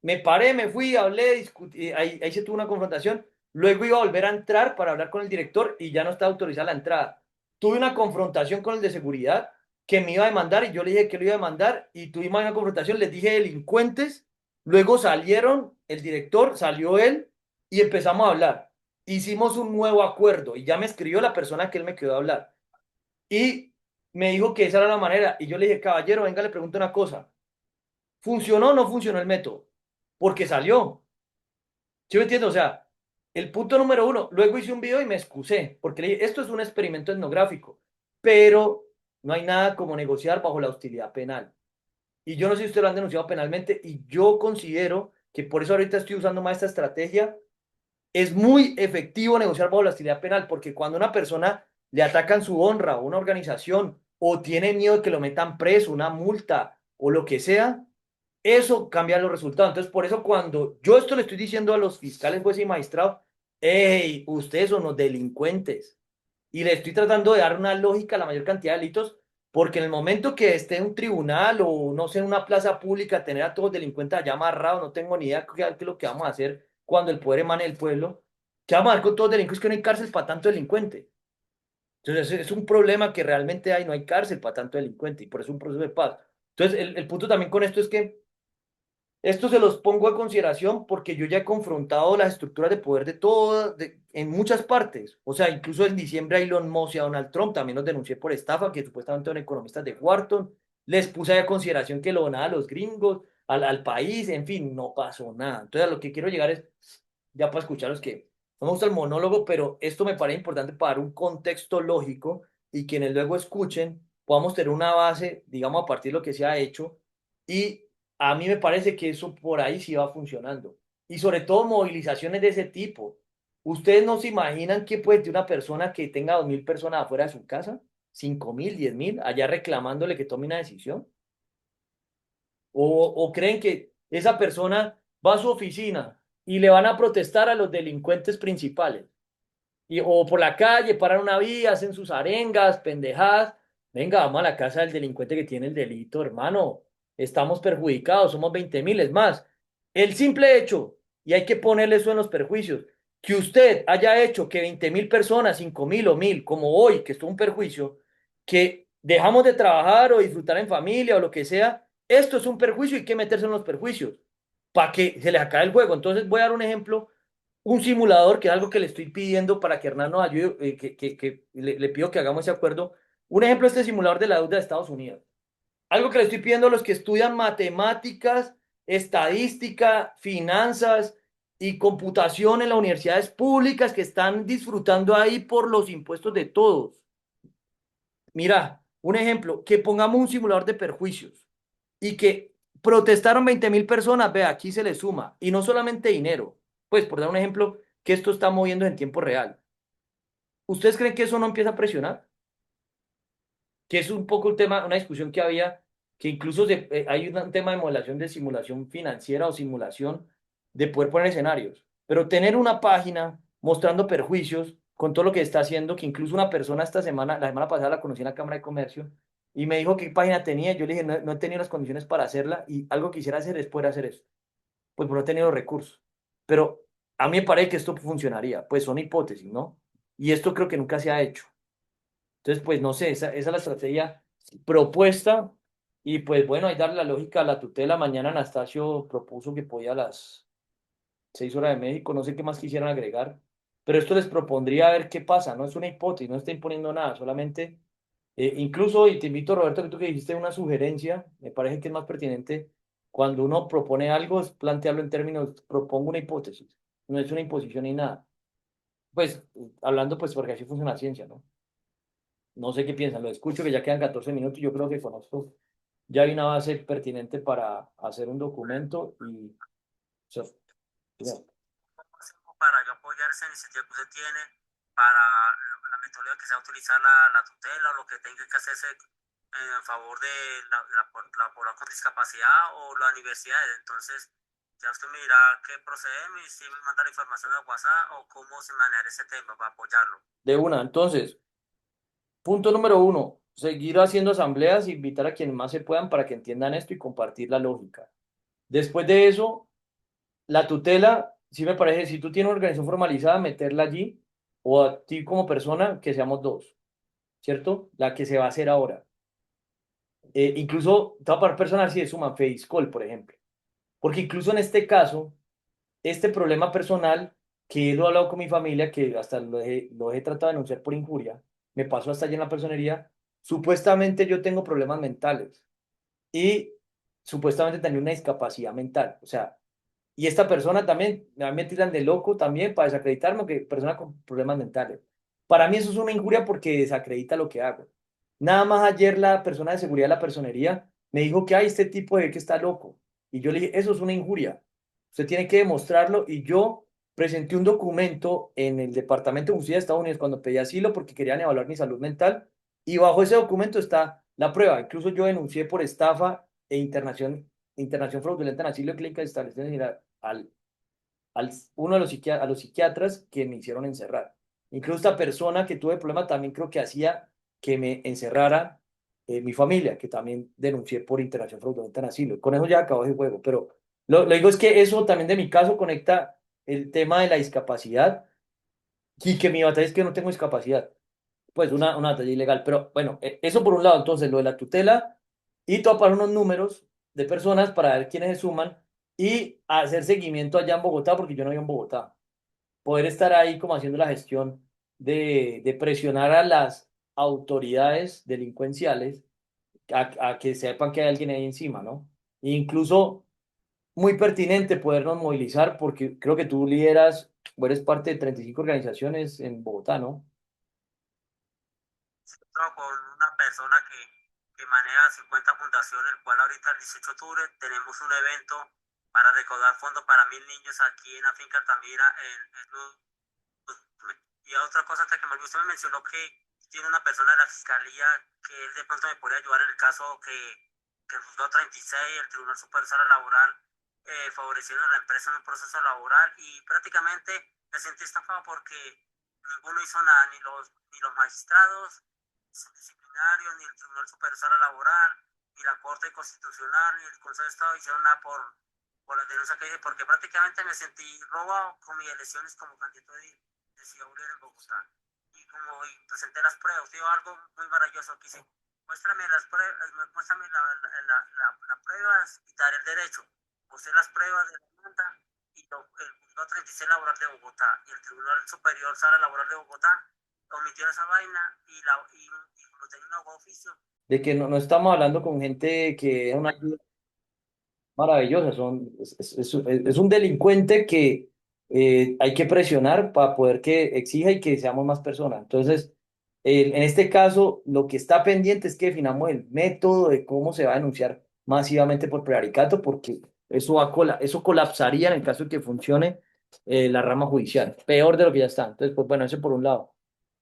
Me paré, me fui, hablé, discutí, ahí se tuvo una confrontación. Luego iba a volver a entrar para hablar con el director y ya no estaba autorizada la entrada. Tuve una confrontación con el de seguridad que me iba a demandar y yo le dije que lo iba a demandar y tuvimos una confrontación, les dije delincuentes, luego salieron, el director, salió él y empezamos a hablar. Hicimos un nuevo acuerdo y ya me escribió la persona que él me quedó a hablar y me dijo que esa era la manera y yo le dije, caballero, venga, le pregunto una cosa, ¿funcionó o no funcionó el método? Porque salió. ¿Sí me entiendo? O sea, el punto número uno, luego hice un video y me excusé, porque le dije, esto es un experimento etnográfico, pero no hay nada como negociar bajo la hostilidad penal. Y yo no sé si ustedes lo han denunciado penalmente, y yo considero que por eso ahorita estoy usando más esta estrategia. Es muy efectivo negociar bajo la hostilidad penal, porque cuando una persona le atacan su honra o una organización, o tiene miedo de que lo metan preso, una multa o lo que sea, eso cambia los resultados. Entonces, por eso cuando yo esto le estoy diciendo a los fiscales, jueces y magistrados, hey, ustedes son los delincuentes. Y le estoy tratando de dar una lógica a la mayor cantidad de delitos, porque en el momento que esté en un tribunal o no sé, en una plaza pública, tener a todos los delincuentes allá amarrados, no tengo ni idea qué es lo que vamos a hacer cuando el poder emane del pueblo. ¿Qué vamos a hacer con todos los delincuentes? Que no hay cárcel para tanto delincuente. Entonces, es un problema que realmente hay, no hay cárcel para tanto delincuente y por eso es un proceso de paz. Entonces, el punto también con esto es que esto se los pongo a consideración porque yo ya he confrontado las estructuras de poder de todo, en muchas partes. O sea, incluso en diciembre a Elon Musk y a Donald Trump también los denuncié por estafa, que supuestamente son economistas de Wharton. Les puse a consideración que lo donaba a los gringos, al país, en fin, no pasó nada. Entonces, a lo que quiero llegar es, ya para escucharos que no me gusta el monólogo, pero esto me parece importante para dar un contexto lógico y quienes luego escuchen podamos tener una base, digamos, a partir de lo que se ha hecho y a mí me parece que eso por ahí sí va funcionando. Y sobre todo movilizaciones de ese tipo. ¿Ustedes no se imaginan qué puede tener una persona que tenga 2.000 personas afuera de su casa? 5.000, 10.000, allá reclamándole que tome una decisión. O creen que esa persona va a su oficina y le van a protestar a los delincuentes principales. O por la calle, paran una vía, hacen sus arengas, pendejadas. Venga, vamos a la casa del delincuente que tiene el delito, hermano. Estamos perjudicados, somos 20.000. Es más, el simple hecho, y hay que ponerle eso en los perjuicios, que usted haya hecho que 20.000 personas, 5.000 o 1.000, como hoy, que esto es un perjuicio, que dejamos de trabajar o disfrutar en familia o lo que sea, esto es un perjuicio y hay que meterse en los perjuicios para que se les acabe el juego. Entonces voy a dar un ejemplo, un simulador, que es algo que le estoy pidiendo para que Hernán nos ayude, que le pido que hagamos ese acuerdo. Un ejemplo es este simulador de la deuda de Estados Unidos. Algo que le estoy pidiendo a los que estudian matemáticas, estadística, finanzas y computación en las universidades públicas que están disfrutando ahí por los impuestos de todos. Mira, un ejemplo, que pongamos un simulador de perjuicios y que protestaron 20.000 personas, vea, aquí se le suma, y no solamente dinero, pues por dar un ejemplo, que esto está moviendo en tiempo real. ¿Ustedes creen que eso no empieza a presionar? Que es un poco un tema, una discusión que había, que incluso hay un tema de modelación de simulación financiera o simulación de poder poner escenarios, pero tener una página mostrando perjuicios con todo lo que está haciendo, que incluso una persona esta semana, la semana pasada la conocí en la Cámara de Comercio y me dijo qué página tenía, yo le dije, no, no he tenido las condiciones para hacerla y algo que quisiera hacer es poder hacer eso, pues no he tenido recursos, pero a mí me parece que esto funcionaría, pues son hipótesis, ¿no? Y esto creo que nunca se ha hecho. Entonces, pues no sé, esa es la estrategia propuesta y pues bueno, ahí darle la lógica a la tutela. Mañana Anastasio propuso que podía a las 6 horas de México, no sé qué más quisieran agregar, pero esto les propondría a ver qué pasa, no es una hipótesis, no está imponiendo nada, solamente, incluso, y te invito Roberto, que tú que dijiste una sugerencia, me parece que es más pertinente cuando uno propone algo, es plantearlo en términos, propongo una hipótesis, no es una imposición ni nada. Pues hablando pues porque así funciona la ciencia, ¿no? No sé qué piensan, lo escucho que ya quedan 14 minutos. Yo creo que con esto ya hay una base pertinente para hacer un documento y o sea, ya. ¿Cómo hacemos para yo apoyar esa iniciativa que usted tiene, para la metodología que se va a utilizar la tutela o lo que tenga que hacerse en favor de la población con discapacidad o las universidades? Entonces, ya usted me dirá qué procede y si me manda la información a WhatsApp o cómo se maneja ese tema para apoyarlo. De una. Entonces, punto número uno, seguir haciendo asambleas e invitar a quienes más se puedan para que entiendan esto y compartir la lógica. Después de eso, la tutela, sí me parece, si tú tienes una organización formalizada, meterla allí o a ti como persona, que seamos dos, ¿cierto? La que se va a hacer ahora. Incluso, te voy a poner personal si es suman Feiscol, por ejemplo. Porque incluso en este caso, este problema personal, que lo he hablado con mi familia, que hasta lo he tratado de denunciar por injuria, me pasó hasta allí en la personería, supuestamente yo tengo problemas mentales y supuestamente tenía una discapacidad mental. O sea, y esta persona también, a mí me tiran de loco también para desacreditarme, que persona con problemas mentales. Para mí eso es una injuria porque desacredita lo que hago. Nada más ayer la persona de seguridad de la personería me dijo que hay este tipo de que está loco. Y yo le dije, eso es una injuria. Usted tiene que demostrarlo. Y yo presenté un documento en el Departamento de Justicia de Estados Unidos cuando pedí asilo porque querían evaluar mi salud mental. Y bajo ese documento está la prueba. Incluso yo denuncié por estafa e internación fraudulenta en asilo y clínicas establecidas uno de a los psiquiatras que me hicieron encerrar. Incluso esta persona que tuve problema también creo que hacía que me encerrara mi familia, que también denuncié por internación fraudulenta en asilo. Con eso ya acabó el juego, pero lo digo es que eso también de mi caso conecta el tema de la discapacidad y que mi batalla es que no tengo discapacidad. Pues una batalla ilegal, pero bueno, eso por un lado, entonces lo de la tutela y topar unos números de personas para ver quiénes se suman y hacer seguimiento allá en Bogotá, porque yo no vivo en Bogotá. Poder estar ahí como haciendo la gestión de presionar a las autoridades delincuenciales a que sepan que hay alguien ahí encima, ¿no? E incluso muy pertinente podernos movilizar, porque creo que tú lideras o eres parte de 35 organizaciones en Bogotá, ¿no? Trabajo con una persona que maneja 50 fundaciones, el cual ahorita el 18 de octubre tenemos un evento para recaudar fondos para 1.000 niños aquí en la finca Altamira. Y otra cosa hasta que me olvidó, usted me mencionó que tiene una persona de la fiscalía que él de pronto me podría ayudar en el caso que el juzgado 36, el Tribunal Superior Sala Laboral, favorecieron a la empresa en un proceso laboral y prácticamente me sentí estafado porque ninguno hizo nada, ni los magistrados disciplinarios, ni el Tribunal Superior Sala Laboral, ni la Corte Constitucional, ni el Consejo de Estado hicieron nada por la denuncia que hice, porque prácticamente me sentí robado con mis elecciones como candidato de Ciudad Bolívar en Bogotá. Y presenté las pruebas, digo algo muy maravilloso que hice. Muéstrame las pruebas, muéstrame las pruebas y te daré el derecho. Mostré las pruebas de la demanda y el juzgado 36 laboral de Bogotá y el Tribunal Superior Sala Laboral de Bogotá omitieron esa vaina y como tenía un abogado oficio, De que no estamos hablando con gente que es una ayuda maravillosa, es un delincuente que hay que presionar para poder que exija y que seamos más personas. Entonces, en este caso, lo que está pendiente es que definamos el método de cómo se va a denunciar masivamente por prevaricato, porque eso, eso colapsaría en el caso de que funcione la rama judicial, peor de lo que ya está. Entonces, pues bueno, eso por un lado.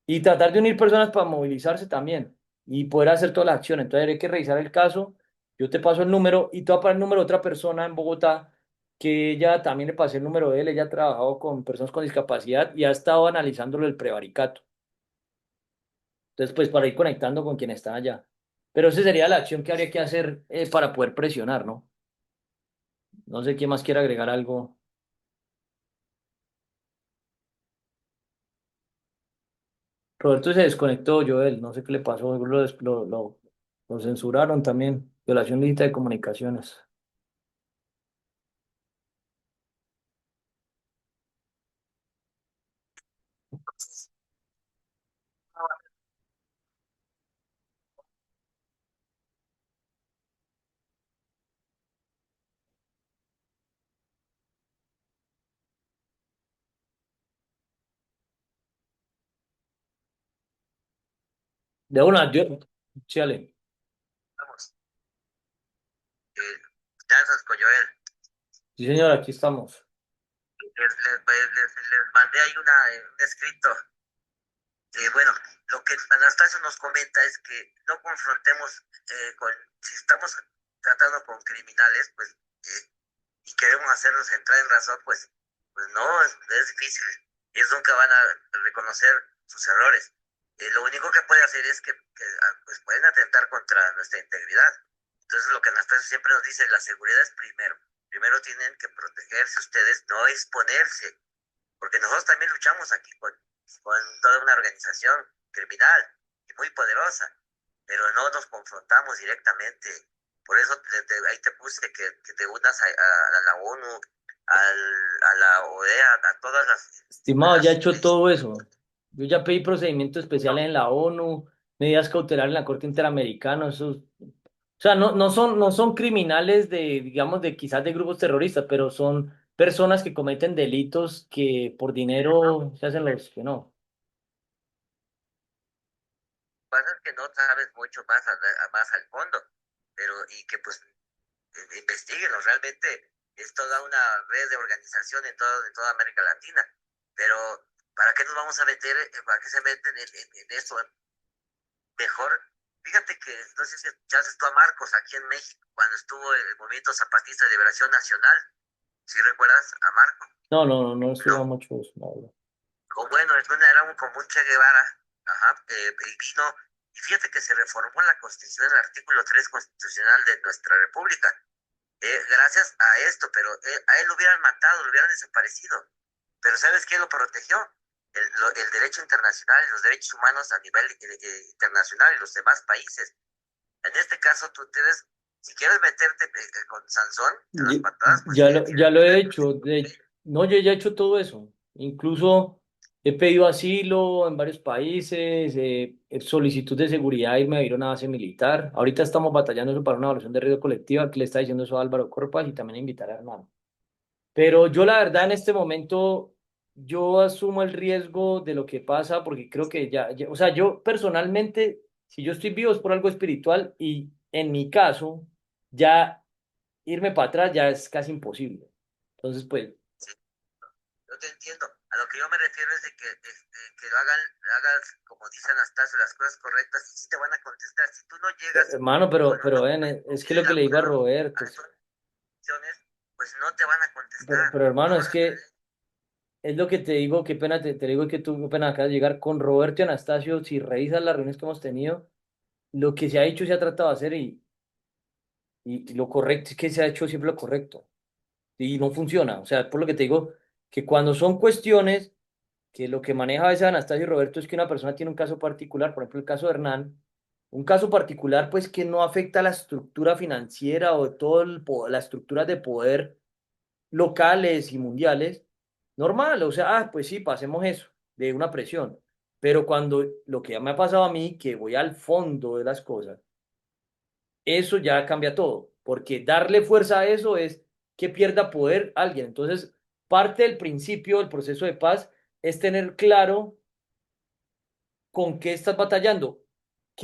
Y tratar de unir personas para movilizarse también y poder hacer todas las acciones. Entonces, hay que revisar el caso. Yo te paso el número y te voy a pasar el número de otra persona en Bogotá que ella también le pasé el número de él, ella ha trabajado con personas con discapacidad y ha estado analizándolo el prevaricato. Entonces, pues para ir conectando con quien está allá. Pero esa sería la acción que habría que hacer para poder presionar, ¿no? No sé quién más quiere agregar algo. Roberto se desconectó, Joel, no sé qué le pasó, lo censuraron también. Violación lícita de comunicaciones. De una, yo, chale. Vamos, danzas con Joel. Sí, señor, aquí estamos. Les mandé ahí un escrito. Bueno, lo que Anastasio nos comenta es que no confrontemos si estamos tratando con criminales, pues, y queremos hacerlos entrar en razón, pues no, es difícil. Ellos nunca van a reconocer sus errores. Lo único que puede hacer es que pues pueden atentar contra nuestra integridad. Entonces, lo que Anastasio siempre nos dice, la seguridad es primero. Primero tienen que protegerse ustedes, no exponerse, porque nosotros también luchamos aquí con toda una organización criminal y muy poderosa, pero no nos confrontamos directamente. Por eso ahí te puse que te unas a la ONU, a la OEA, a todas Estimado, ya he las hecho todo eso. Yo ya pedí procedimientos especiales en la ONU, medidas cautelares en la Corte Interamericana. O sea, no son criminales de, digamos, de quizás de grupos terroristas, pero son personas que cometen delitos que por dinero se hacen los que no. pasa es que no sabes mucho más al fondo, pero y que pues investiguenlo, realmente es toda una red de organización en toda América Latina, pero ¿para qué nos vamos a meter, para qué se meten en eso? Mejor, fíjate que no sé si escuchaste tú a Marcos aquí en México, cuando estuvo el Movimiento Zapatista de Liberación Nacional, ¿sí recuerdas a Marcos? No ¿No? estuvo mucho eso, la verdad. O bueno, era un como un Che Guevara, ajá, y vino, y fíjate que se reformó la Constitución, el artículo 3 constitucional de nuestra República, gracias a esto, pero a él lo hubieran matado, lo hubieran desaparecido. Pero ¿sabes quién lo protegió? El derecho internacional y los derechos humanos a nivel internacional y los demás países. En este caso, tú tienes, si quieres meterte con Sansón a las patadas, pues Ya lo he tienes hecho. No, yo ya he hecho todo eso. Incluso he pedido asilo en varios países, solicitud de seguridad, irme a ir a una base militar. Ahorita estamos batallando eso para una evaluación de riesgo colectiva, que le está diciendo eso a Álvaro Corpas y también invitar a Hernán. Pero yo la verdad en este momento, yo asumo el riesgo de lo que pasa porque creo que o sea, yo personalmente, si yo estoy vivo es por algo espiritual y en mi caso, ya irme para atrás ya es casi imposible. Entonces, pues, sí, yo te entiendo. A lo que yo me refiero es de que lo hagas, como dice Anastasio, las cosas correctas y sí te van a contestar. Si tú no llegas hermano, con un ven, documento es que que lo que le digo a elaborado Roberto, a tus acciones, pues no te van a contestar. pero No hermano, es vas a que tener. es lo que te digo, qué pena te digo que tú, qué pena acá de llegar con Roberto y Anastasio, si revisas las reuniones que hemos tenido, lo que se ha hecho se ha tratado de hacer y lo correcto es que se ha hecho siempre lo correcto y no funciona. O sea, por lo que te digo, que cuando son cuestiones que lo que maneja a veces Anastasio y Roberto es que una persona tiene un caso particular, por ejemplo, el caso de Hernán, un caso particular pues que no afecta a la estructura financiera o todo la estructura de poder locales y mundiales, normal, o sea, pues sí, pasemos eso, de una presión. Pero cuando lo que ya me ha pasado a mí, que voy al fondo de las cosas, eso ya cambia todo, porque darle fuerza a eso es que pierda poder alguien. Entonces, parte del principio del proceso de paz es tener claro con qué estás batallando.